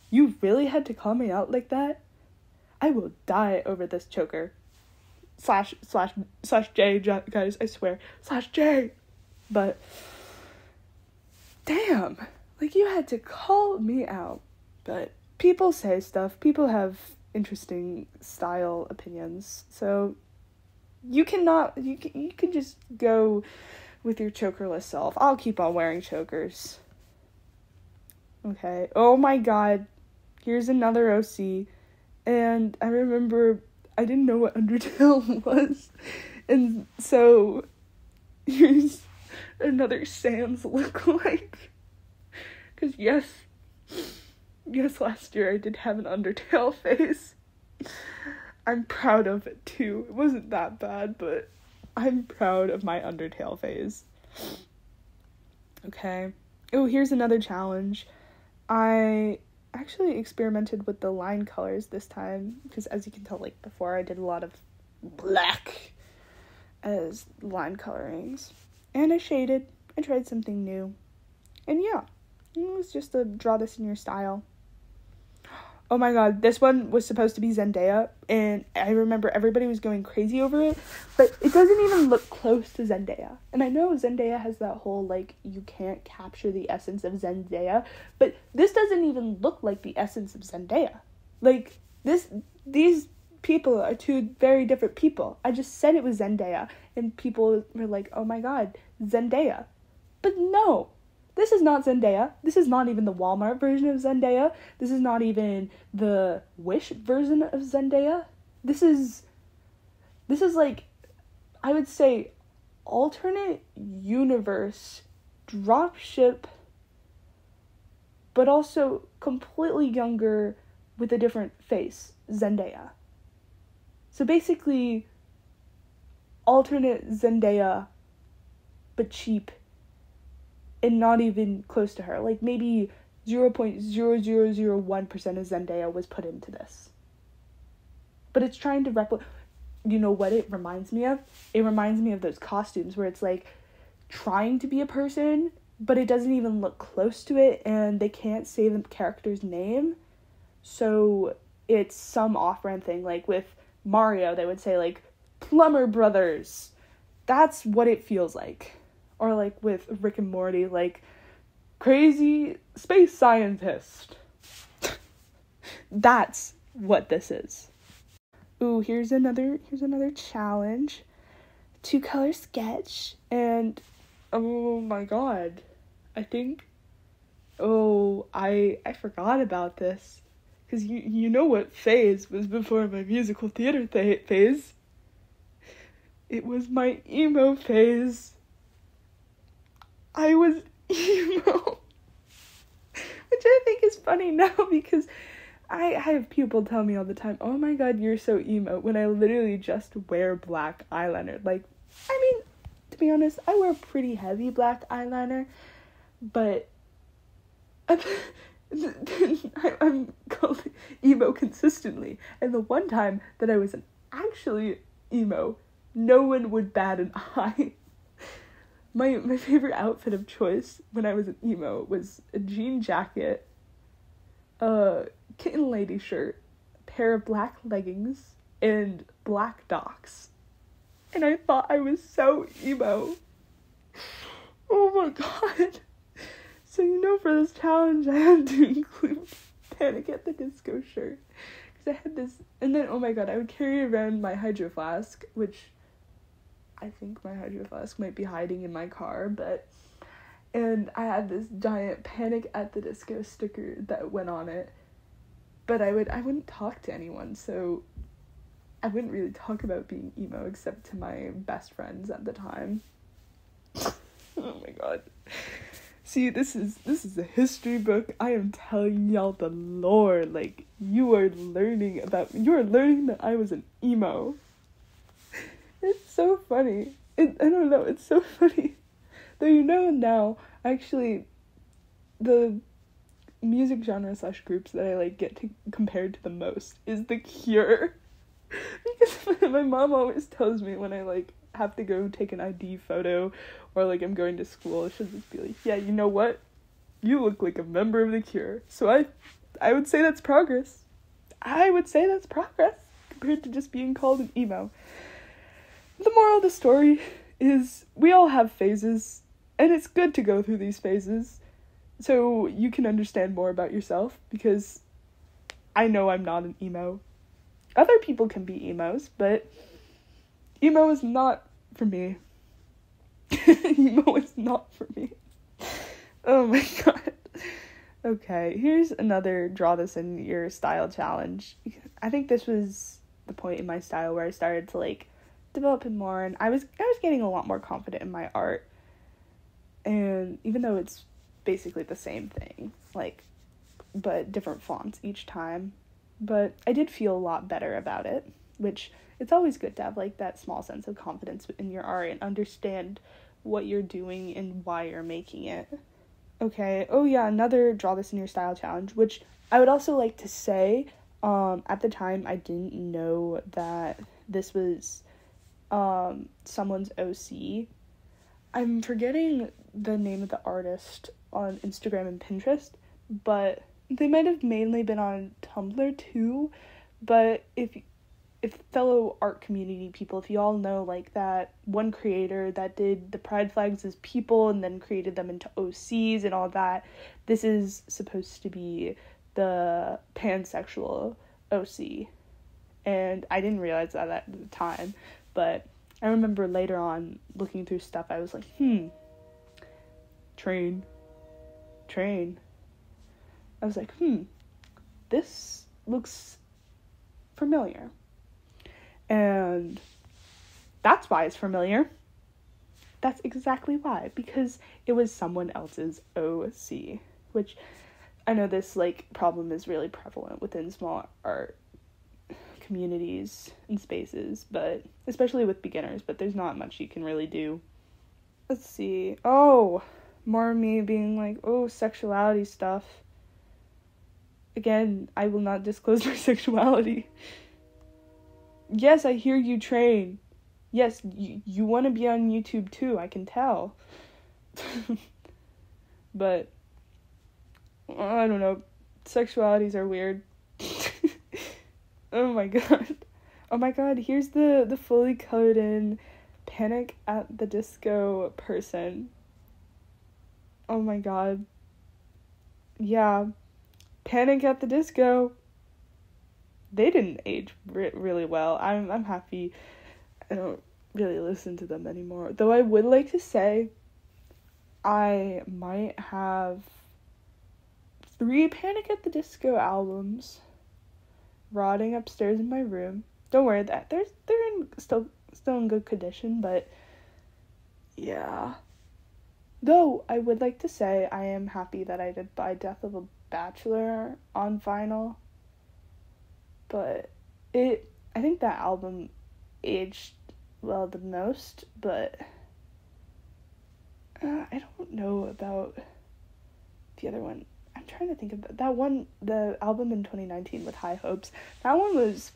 you really had to call me out like that? I will die over this choker. Slash J, guys, I swear. /J. But, damn, like, you had to call me out. But people say stuff. People have interesting style opinions. So, you can just go with your chokerless self. I'll keep on wearing chokers. Okay. Oh my god. Here's another OC. And I remember I didn't know what Undertale was. And so here's another Sans lookalike. Because yes, last year I did have an Undertale face. I'm proud of it too. It wasn't that bad, but I'm proud of my Undertale phase. Okay. Oh, here's another challenge. I actually experimented with the line colors this time, because as you can tell, like before, I did a lot of black as line colorings. And I shaded. I tried something new. And yeah, it was just to draw this in your style. Oh my god, this one was supposed to be Zendaya, and I remember everybody was going crazy over it, but it doesn't even look close to Zendaya. And I know Zendaya has that whole, like, you can't capture the essence of Zendaya, but this doesn't even look like the essence of Zendaya. Like, these people are two very different people. I just said it was Zendaya, and people were like, oh my god, Zendaya. But no! This is not Zendaya. This is not even the Walmart version of Zendaya. This is not even the Wish version of Zendaya. This is like, I would say, alternate universe, dropship, but also completely younger with a different face, Zendaya. So basically, alternate Zendaya but cheap and not even close to her. Like, maybe 0.0001% of Zendaya was put into this. But it's trying to replicate... You know what it reminds me of? It reminds me of those costumes where it's, like, trying to be a person, but it doesn't even look close to it, and they can't say the character's name. So it's some off-brand thing. Like, with Mario, they would say, like, Plumber Brothers. That's what it feels like. Or, like, with Rick and Morty, like, crazy space scientist. That's what this is. Ooh, here's another challenge. 2-color sketch. And, oh my god. I think... Oh, I forgot about this. Because you know what phase was before my musical theater phase. It was my emo phase. I was emo. Which I think is funny now because I have people tell me all the time, oh my god, you're so emo, when I literally just wear black eyeliner. Like, I mean, to be honest, I wear pretty heavy black eyeliner, but I'm called emo consistently. And the one time that I was actually emo, no one would bat an eye. My favorite outfit of choice when I was an emo was a jean jacket, a kitten lady shirt, a pair of black leggings, and black Docs. And I thought I was so emo. Oh my god. So, you know, for this challenge, I had to include Panic at the Disco shirt. Because I had this, and then, oh my god, I would carry around my Hydro Flask, which I think my Hydro Flask might be hiding in my car, and I had this giant Panic at the Disco sticker that went on it. But I wouldn't talk to anyone, so I wouldn't really talk about being emo except to my best friends at the time. Oh my god. See, this is a history book. I am telling y'all the lore. Like, you are learning that I was an emo. It's so funny. I don't know, it's so funny. Though, you know, now, actually, the music genre / groups that I, like, get to compared to the most is The Cure. Because my mom always tells me when I, like, have to go take an ID photo or, like, I'm going to school, she'll just be like, yeah, you know what? You look like a member of The Cure. So I would say that's progress. I would say that's progress compared to just being called an emo. The moral of the story is we all have phases, and it's good to go through these phases so you can understand more about yourself, because I know I'm not an emo. Other people can be emos, but emo is not for me. Emo is not for me. Oh my god. Okay, here's another draw this in your style challenge. I think this was the point in my style where I started to, like, develop it more, and I was getting a lot more confident in my art. And even though it's basically the same thing, like, but different fonts each time, but I did feel a lot better about it, which it's always good to have, like, that small sense of confidence in your art and understand what you're doing and why you're making it. Okay, oh yeah, another draw this in your style challenge, which I would also like to say, at the time I didn't know that this was someone's OC. I'm forgetting the name of the artist on Instagram and Pinterest, but they might have mainly been on Tumblr too. But if fellow art community people, if you all know, like, that one creator that did the pride flags as people and then created them into OCs and all that, this is supposed to be the pansexual OC. And I didn't realize that at the time, but I remember later on looking through stuff, I was like, train. I was like, this looks familiar. And that's why it's familiar. That's exactly why, because it was someone else's OC, which I know this, like, problem is really prevalent within small art communities and spaces, but especially with beginners, but there's not much you can really do. Let's see. Oh, more of me being like, oh, sexuality stuff. Again, I will not disclose my sexuality. Yes, I hear you train. Yes, you want to be on YouTube too, I can tell. But, I don't know. Sexualities are weird. Oh my god. Oh my god, here's the fully colored in Panic at the Disco person. Oh my god. Yeah. Panic at the Disco. They didn't age really well. I'm happy I don't really listen to them anymore. Though I would like to say I might have 3 Panic at the Disco albums rotting upstairs in my room. Don't worry, that they're still in good condition, but yeah. Though I would like to say I am happy that I did buy Death of a Bachelor on vinyl. But I think that album aged well the most, but I don't know about the other one. I'm trying to think of that one, the album in 2019 with High Hopes. That one was,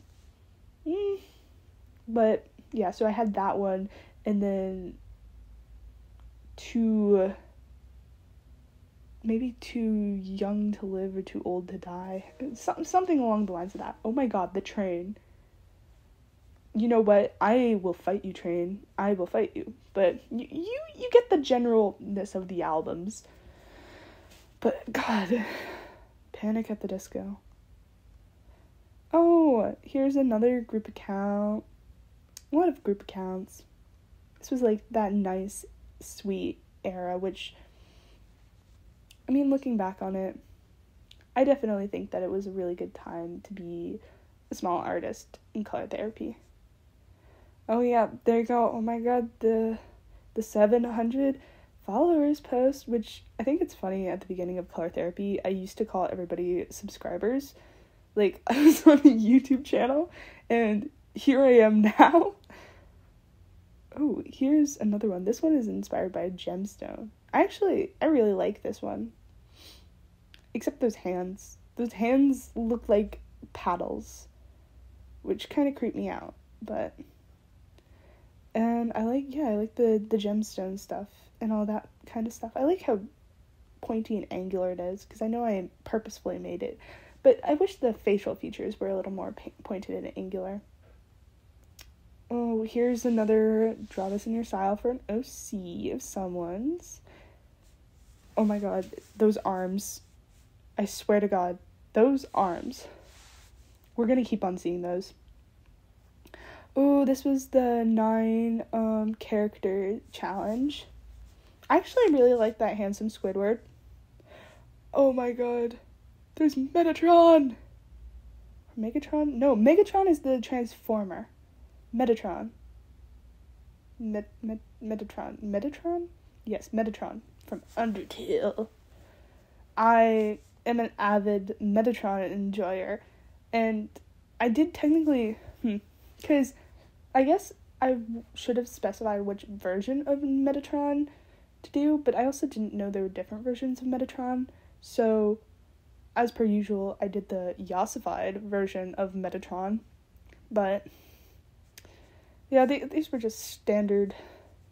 but yeah, so I had that one, and then maybe Too Young to Live or Too Old to Die. Something along the lines of that. Oh my god, The Train. You know what? I will fight you, Train. I will fight you. But you get the generalness of the albums. But god, Panic at the Disco. Oh, here's another group account. A lot of group accounts. This was like that nice, sweet era, which, I mean, looking back on it, I definitely think that it was a really good time to be a small artist in color therapy. Oh yeah, there you go. Oh my god, the 700 followers post, which I think it's funny at the beginning of color therapy, I used to call everybody subscribers. Like, I was on a YouTube channel, and here I am now. Oh, here's another one. This one is inspired by a gemstone. I really like this one. Except those hands. Those hands look like paddles, which kind of creep me out, but... And I like the gemstone stuff and all that kind of stuff. I like how pointy and angular it is, because I know I purposefully made it. But I wish the facial features were a little more pointed and angular. Oh, here's another Draw This in Your Style for an OC of someone's. Oh my god, those arms. I swear to god, those arms. We're gonna keep on seeing those. Oh, this was the 9 character challenge. I actually really like that handsome Squidward. Oh my god. There's Metatron! Megatron? No, Megatron is the Transformer. Metatron. Metatron. Metatron? Yes, Metatron from Undertale. I am an avid Metatron enjoyer, and I did technically, because I guess I should have specified which version of Metatron to do, but I also didn't know there were different versions of Metatron, so as per usual, I did the Yossified version of Metatron, but yeah, these were just standard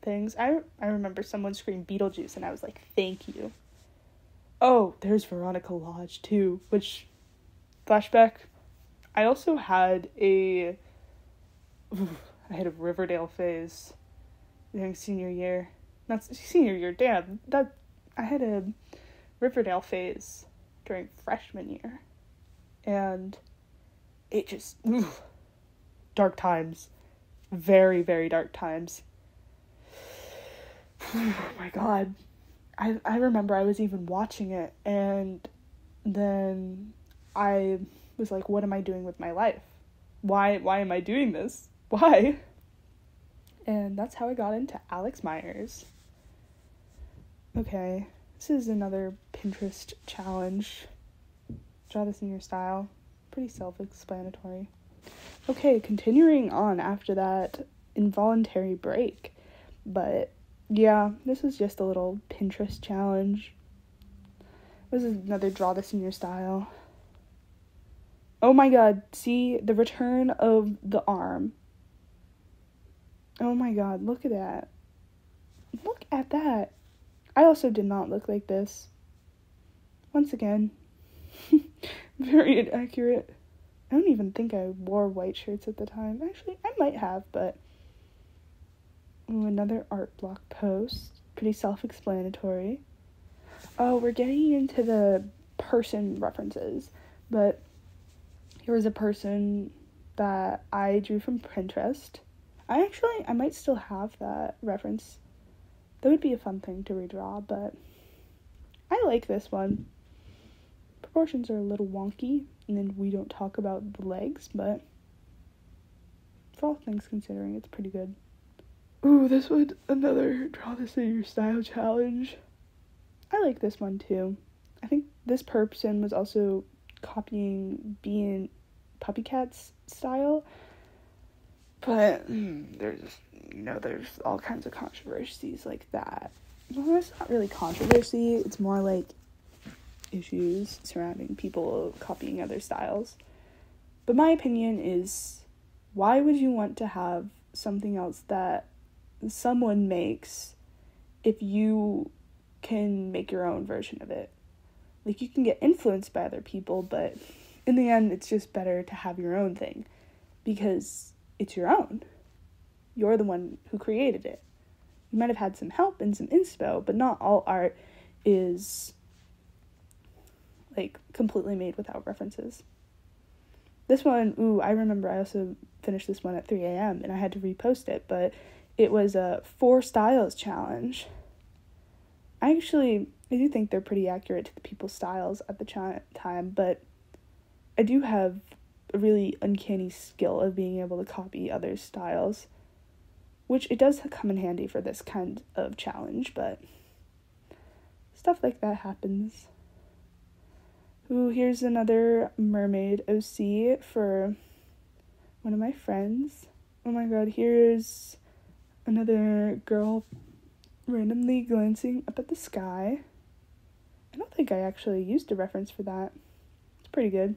things. I remember someone screamed Beetlejuice, and I was like, thank you. Oh, there's Veronica Lodge, too, which, flashback, I also had a Riverdale phase during senior year. Not senior year, damn, I had a Riverdale phase during freshman year, and it just, dark times. Very, very dark times. Oh my god. I remember I was even watching it, and then I was like, what am I doing with my life? Why am I doing this? Why? And that's how I got into Alex Myers. Okay, this is another Pinterest challenge. Draw this in your style. Pretty self-explanatory. Okay, continuing on after that involuntary break. But yeah, this is just a little Pinterest challenge. This is another draw this in your style. Oh my god, see the return of the arm. Oh my god, look at that. Look at that. I also did not look like this. Once again, very inaccurate. I don't even think I wore white shirts at the time. Actually, I might have, but... Ooh, another art block post. Pretty self-explanatory. Oh, we're getting into the person references, but here was a person that I drew from Pinterest. I might still have that reference. That would be a fun thing to redraw, but I like this one. Proportions are a little wonky, and then we don't talk about the legs, but for all things considering, it's pretty good. Ooh, this one, another draw this in your style challenge. I like this one too. I think this person was also copying Being Puppycat's style, but there's all kinds of controversies like that. Well, it's not really controversy, it's more like issues surrounding people copying other styles. But my opinion is, why would you want to have something else that someone makes if you can make your own version of it? Like, you can get influenced by other people, but in the end, it's just better to have your own thing because it's your own. You're the one who created it. You might have had some help and some inspo, but not all art is like completely made without references. This one, I remember I also finished this one at 3 a.m. and I had to repost it, but it was a 4 styles challenge. I do think they're pretty accurate to the people's styles at the time, but I do have a really uncanny skill of being able to copy others' styles, which it does come in handy for this kind of challenge, but stuff like that happens. Ooh, here's another mermaid OC for one of my friends. Oh my god, here's another girl randomly glancing up at the sky. I don't think I actually used a reference for that. It's pretty good.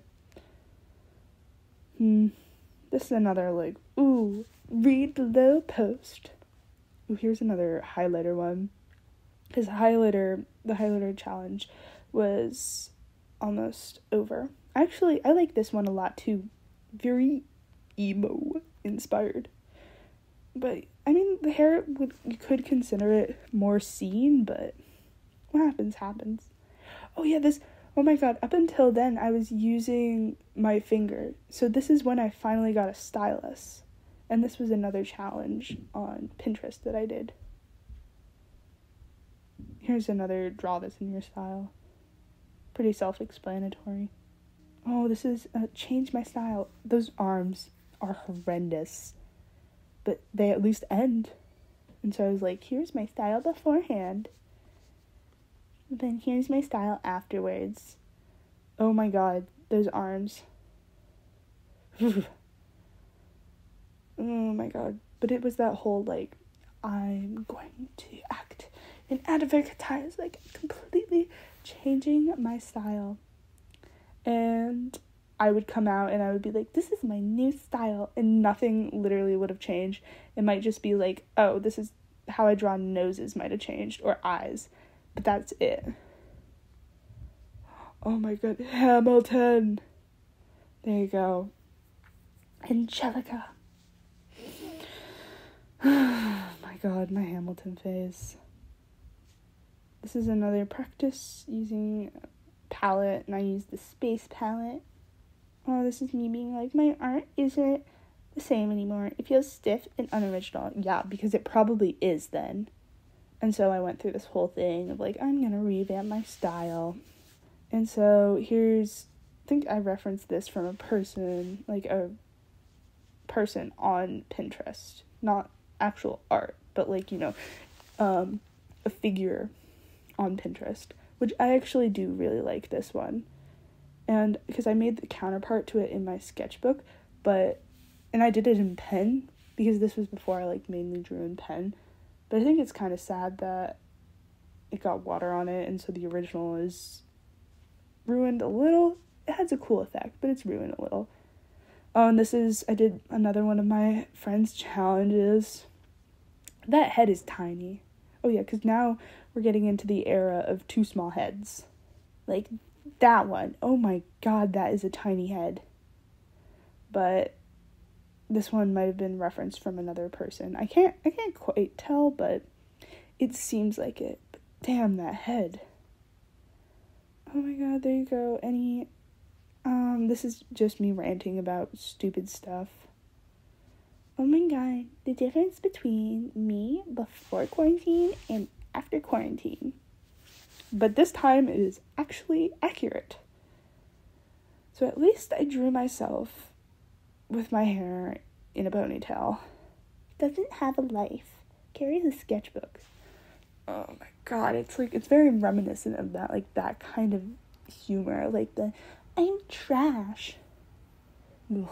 This is another, read below post. Ooh, here's another highlighter one. The highlighter challenge was almost over. Actually, I like this one a lot too. Very emo inspired. But, I mean, the hair, you could consider it more seen, but what happens. Oh my god, up until then, I was using my finger. So this is when I finally got a stylus. And this was another challenge on Pinterest that I did. Here's another draw this in your style. Pretty self-explanatory. Oh, this is change my style. Those arms are horrendous. But they at least end. And so I was like, here's my style beforehand. Then here's my style afterwards. Oh my god, those arms. Oh my god. But it was that whole, I'm going to act and advertise, completely changing my style. And I would come out and I would be like, this is my new style. And nothing literally would have changed. It might just be like, oh, this is how I draw noses might have changed, or eyes. But that's it. Oh my god, Hamilton. There you go. Angelica. My god, my Hamilton phase. This is another practice using palette, and I use the space palette. Oh, this is me being like, my art isn't the same anymore. It feels stiff and unoriginal. Yeah, because it probably is then. And so I went through this whole thing of I'm gonna revamp my style. And so I think I referenced this from a person on Pinterest. Not actual art, but a figure on Pinterest. Which I actually do really like this one. And because I made the counterpart to it in my sketchbook, and I did it in pen, because this was before I mainly drew in pen. But I think it's kind of sad that it got water on it, and so the original is ruined a little. It has a cool effect, but it's ruined a little. Oh, and I did another one of my friend's challenges. That head is tiny. Oh yeah, because now we're getting into the era of too small heads. Like, that one. Oh my god, that is a tiny head. But this one might have been referenced from another person. I can't quite tell, but it seems like it. But damn, that head. Oh my god, there you go. This is just me ranting about stupid stuff. Oh my god, the difference between me before quarantine and after quarantine. But this time it is actually accurate. So at least I drew myself with my hair in a ponytail. It doesn't have a life. Carries a sketchbook. Oh my god, it's very reminiscent of that, like that kind of humor, like the I'm trash. Ugh.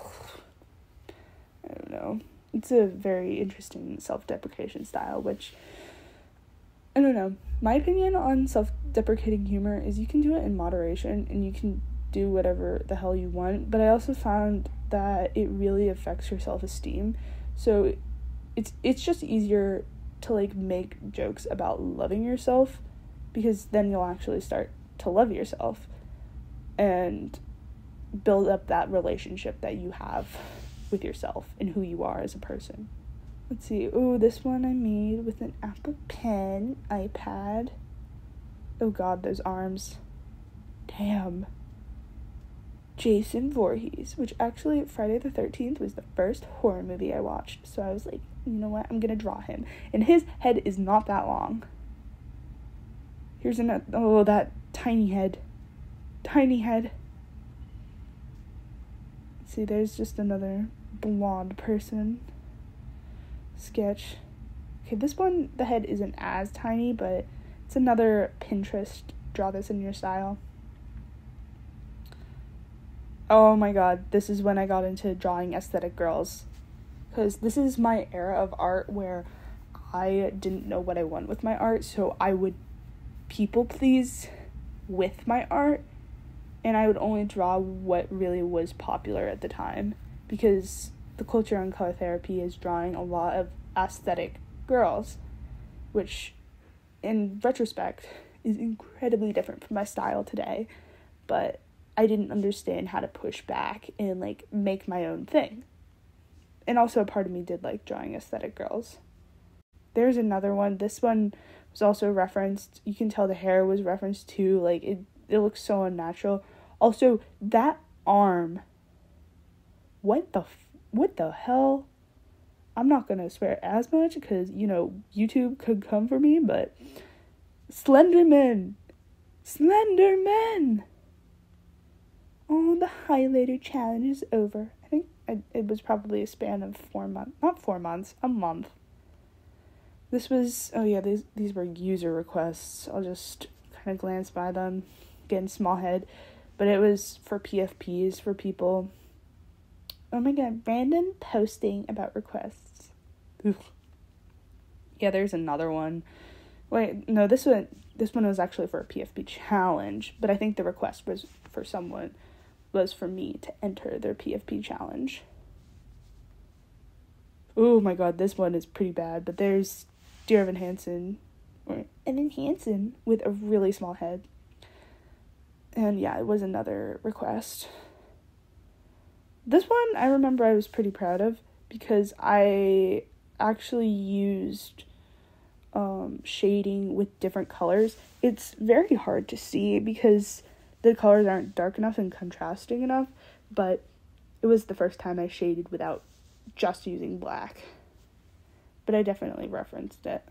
I don't know. It's a very interesting self-deprecation style, which, I don't know. My opinion on self-deprecating humor is you can do it in moderation and you can do whatever the hell you want, but I also found that it really affects your self-esteem. So it's just easier to like make jokes about loving yourself, because then you'll actually start to love yourself and build up that relationship that you have with yourself and who you are as a person. Let's see. Oh, this one I made with an Apple Pen iPad. Oh god, those arms. Damn. Jason Voorhees, which actually Friday the 13th was the first horror movie I watched. So I was like, you know what? I'm gonna draw him. And his head is not that long. Here's another. Oh, that tiny head. Tiny head. See, there's just another blonde person sketch. Okay, this one, the head isn't as tiny, but it's another Pinterest draw this in your style. Oh my god, this is when I got into drawing aesthetic girls. Because this is my era of art where I didn't know what I want with my art, so I would people please with my art, and I would only draw what really was popular at the time, because the culture on color therapy is drawing a lot of aesthetic girls, which in retrospect is incredibly different from my style today, but I didn't understand how to push back and like make my own thing. And also a part of me did like drawing aesthetic girls. There's another one. This one was also referenced. You can tell the hair was referenced too. Like it looks so unnatural. Also, that arm. What the hell? I'm not gonna swear as much because, you know, YouTube could come for me, but Slenderman! Oh, the highlighter challenge is over. I think it was probably a span of 4 months. Not 4 months, a month. This was, oh yeah, these were user requests. I'll just kind of glance by them. Again, small head. But it was for PFPs, for people. Oh my god, random posting about requests. Oof. Yeah, there's another one. Wait, no, this one was actually for a PFP challenge, but I think the request was for me to enter their PFP challenge. Oh my god, this one is pretty bad, but there's Dear Evan Hansen with a really small head. And yeah, it was another request. This one I remember I was pretty proud of because I actually used shading with different colors. It's very hard to see because the colors aren't dark enough and contrasting enough, but it was the first time I shaded without just using black. But I definitely referenced it.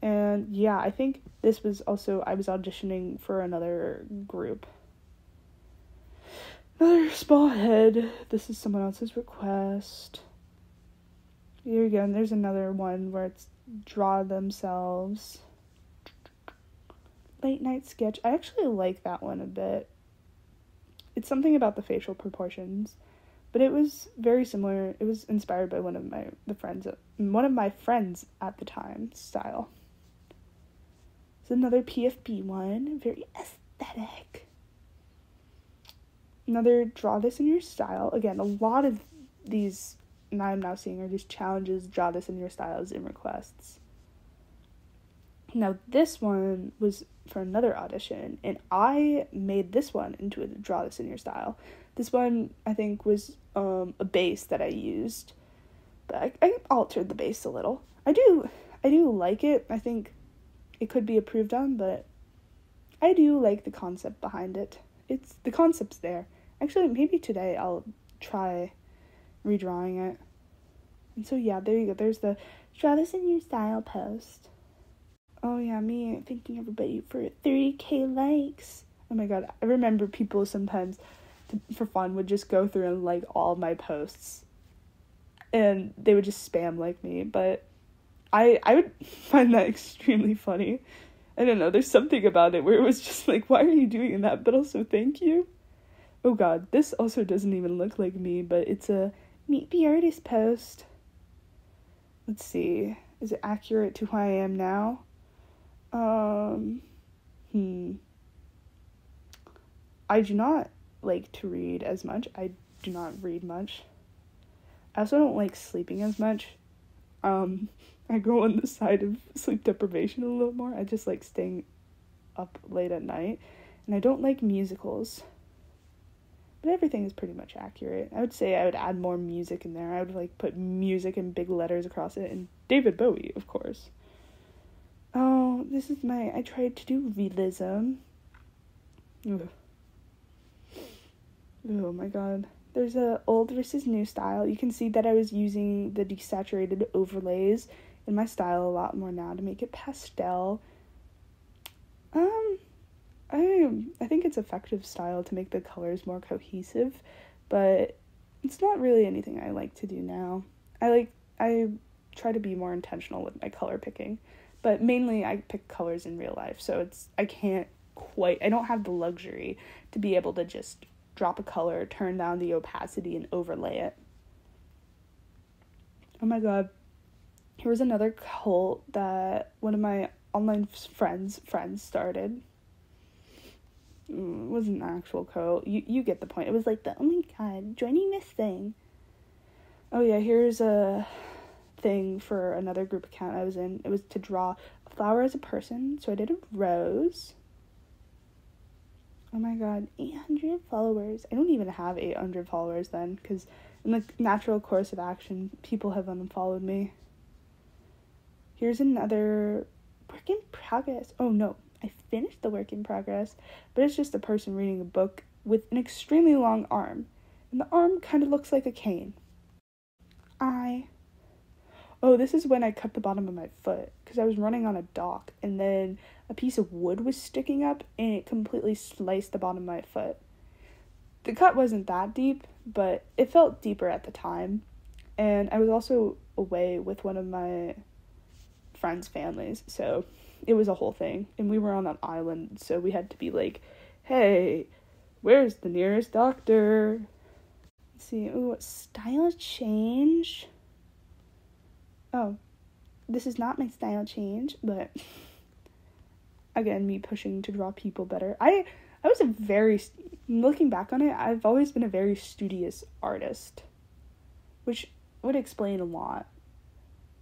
And yeah, I think this was also, I was auditioning for another group. Another small head. This is someone else's request. Here again, there's another one where it's draw themselves. Late night sketch. I actually like that one a bit. It's something about the facial proportions, But it was very similar. It was inspired by one of my friends at the time style. It's another PFB one, very aesthetic. Another draw this in your style. Again, a lot of these I'm now seeing are just challenges, draw this in your styles in requests. Now this one was for another audition, and I made this one into a draw this in your style. This one, I think, was a base that I used, but I altered the base a little. I do like it. I think it could be improved on, but I do like the concept behind it. The concept's there. Actually, maybe today I'll try redrawing it. And so yeah, there you go. There's the draw this in your style post. Oh yeah, me thanking everybody for 30,000 likes. Oh my god, I remember people sometimes for fun would just go through and like all my posts, and they would just spam like me, but I would find that extremely funny. I don't know, there's something about it where it was just like, why are you doing that, but also thank you. Oh god, this also doesn't even look like me, but it's a Meet the Artist post. Let's see, is it accurate to who I am now? I do not like to read as much. I do not read much. I also don't like sleeping as much. I go on the side of sleep deprivation a little more. I just like staying up late at night. And I don't like musicals. But everything is pretty much accurate. I would say I would add more music in there. I would like put music in big letters across it. And David Bowie, of course. Oh, this is I tried to do realism. Ugh. Oh my god. There's a old versus new style. You can see that I was using the desaturated overlays in my style a lot more now to make it pastel. I think it's effective style to make the colors more cohesive, but it's not really anything I like to do now. I try to be more intentional with my color picking, but mainly I pick colors in real life, so I don't have the luxury to be able to just drop a color, turn down the opacity, and overlay it. Oh my god. Here was another cult that one of my online friends started. It wasn't an actual cult. You get the point. It was like oh my god, joining this thing. Oh yeah, here's a thing for another group account I was in. It was to draw a flower as a person, so I did a rose. Oh my god, 800 followers. I don't even have 800 followers then, because in the natural course of action, people have unfollowed me. Here's another work in progress. Oh no, I finished the work in progress, but it's just a person reading a book with an extremely long arm, and the arm kind of looks like a cane. Oh, this is when I cut the bottom of my foot, because I was running on a dock, and then a piece of wood was sticking up, and it completely sliced the bottom of my foot. The cut wasn't that deep, but it felt deeper at the time, and I was also away with one of my friends' families, so it was a whole thing, and we were on an island, so we had to be like, hey, where's the nearest doctor? Let's see, style change. Oh, this is not my style change, but again, me pushing to draw people better. I was looking back on it, I've always been a very studious artist, which would explain a lot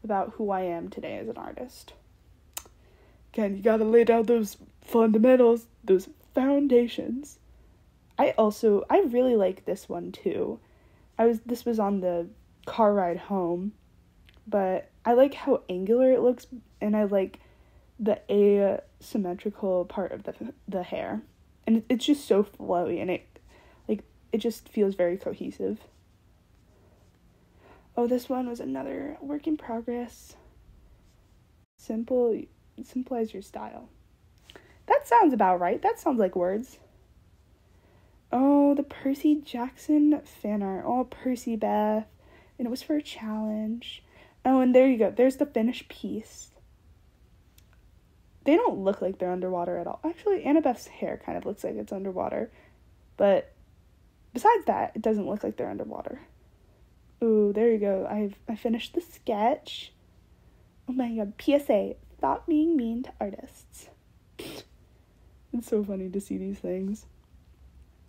about who I am today as an artist. Again, you gotta lay down those fundamentals, those foundations. I really like this one too. This was on the car ride home, but I like how angular it looks, and I like the asymmetrical part of the hair, and it's just so flowy, and it just feels very cohesive. Oh, this one was another work in progress. Simplify your style. That sounds about right. That sounds like words. Oh, the Percy Jackson fan art. Oh, Percy Beth. And it was for a challenge. Oh, and there you go. There's the finished piece. They don't look like they're underwater at all. Actually, Annabeth's hair kind of looks like it's underwater. But Besides that, it doesn't look like they're underwater. Ooh, there you go. I finished the sketch. Oh my god, PSA, stop being mean to artists. It's so funny to see these things.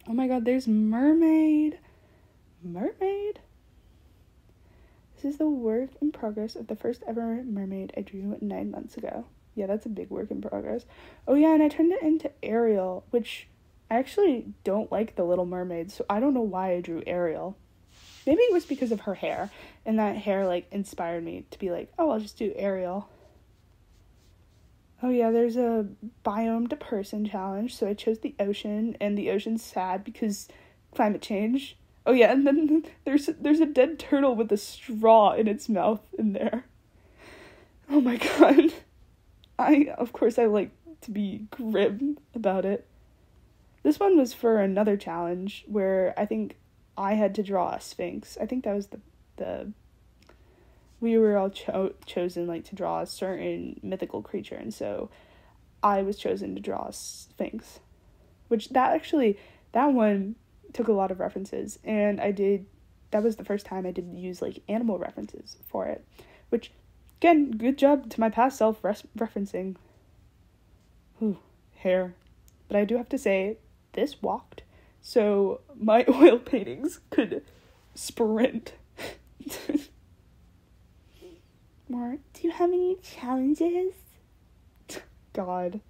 Oh my god, there's mermaid. Mermaid? This is the work in progress of the first ever mermaid I drew 9 months ago. Yeah, that's a big work in progress. Oh yeah, and I turned it into Ariel, which I actually don't like the Little Mermaid, so I don't know why I drew Ariel. Maybe it was because of her hair, and that hair, like, inspired me to be like, oh, I'll just do Ariel. Oh yeah, there's a biome to person challenge, so I chose the ocean, and the ocean's sad because climate change. Oh yeah, and then there's a dead turtle with a straw in its mouth in there. Oh my god. Of course I like to be grim about it. This one was for another challenge where I think I had to draw a sphinx. I think that was we were all chosen, like, to draw a certain mythical creature, and so I was chosen to draw a sphinx, which that one took a lot of references, and that was the first time I did use, like, animal references for it, which, again, good job to my past self referencing. Ooh, hair. But I do have to say, this walked, so my oil paintings could sprint. More, do you have any challenges? God.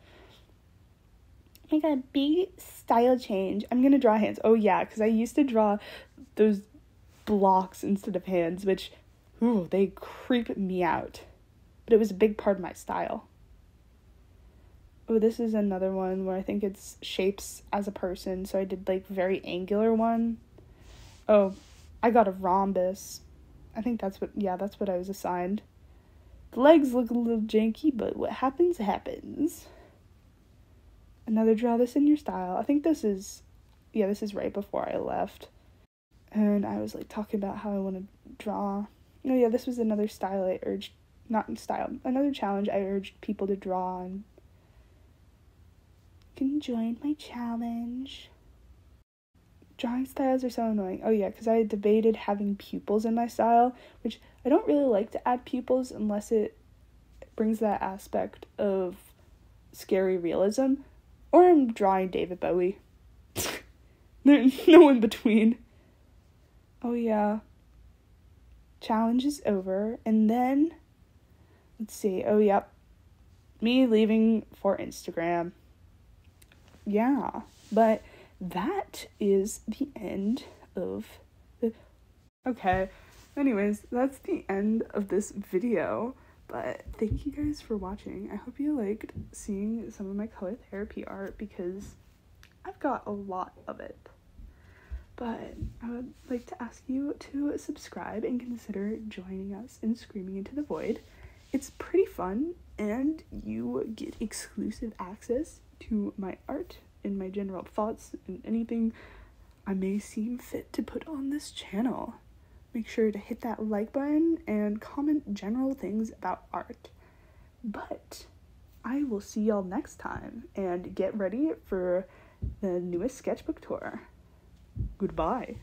I got a big style change. I'm gonna draw hands. Oh yeah, because I used to draw those blocks instead of hands, which, ooh, they creep me out. But it was a big part of my style. Oh, this is another one where I think it's shapes as a person, so I did, like, very angular one. Oh, I got a rhombus. I think that's what I was assigned. The legs look a little janky, but what happens, happens. Another draw this in your style. I think this is right before I left. And I was, like, talking about how I want to draw. Oh yeah, this was another style another challenge I urged people to draw on. Can you join my challenge? Drawing styles are so annoying. Oh yeah, because I debated having pupils in my style, which I don't really like to add pupils unless it brings that aspect of scary realism, or I'm drawing David Bowie. There's no in between. Oh yeah. Challenge is over, and then, let's see, oh yep, me leaving for Instagram. Yeah, but that is the end of okay, anyways, that's the end of this video, but thank you guys for watching. I hope you liked seeing some of my color therapy art, because I've got a lot of it. But I would like to ask you to subscribe and consider joining us in Screaming Into the Void. It's pretty fun, and you get exclusive access to my art and my general thoughts and anything I may seem fit to put on this channel. Make sure to hit that like button and comment general things about art. But I will see y'all next time, and get ready for the newest sketchbook tour. Goodbye.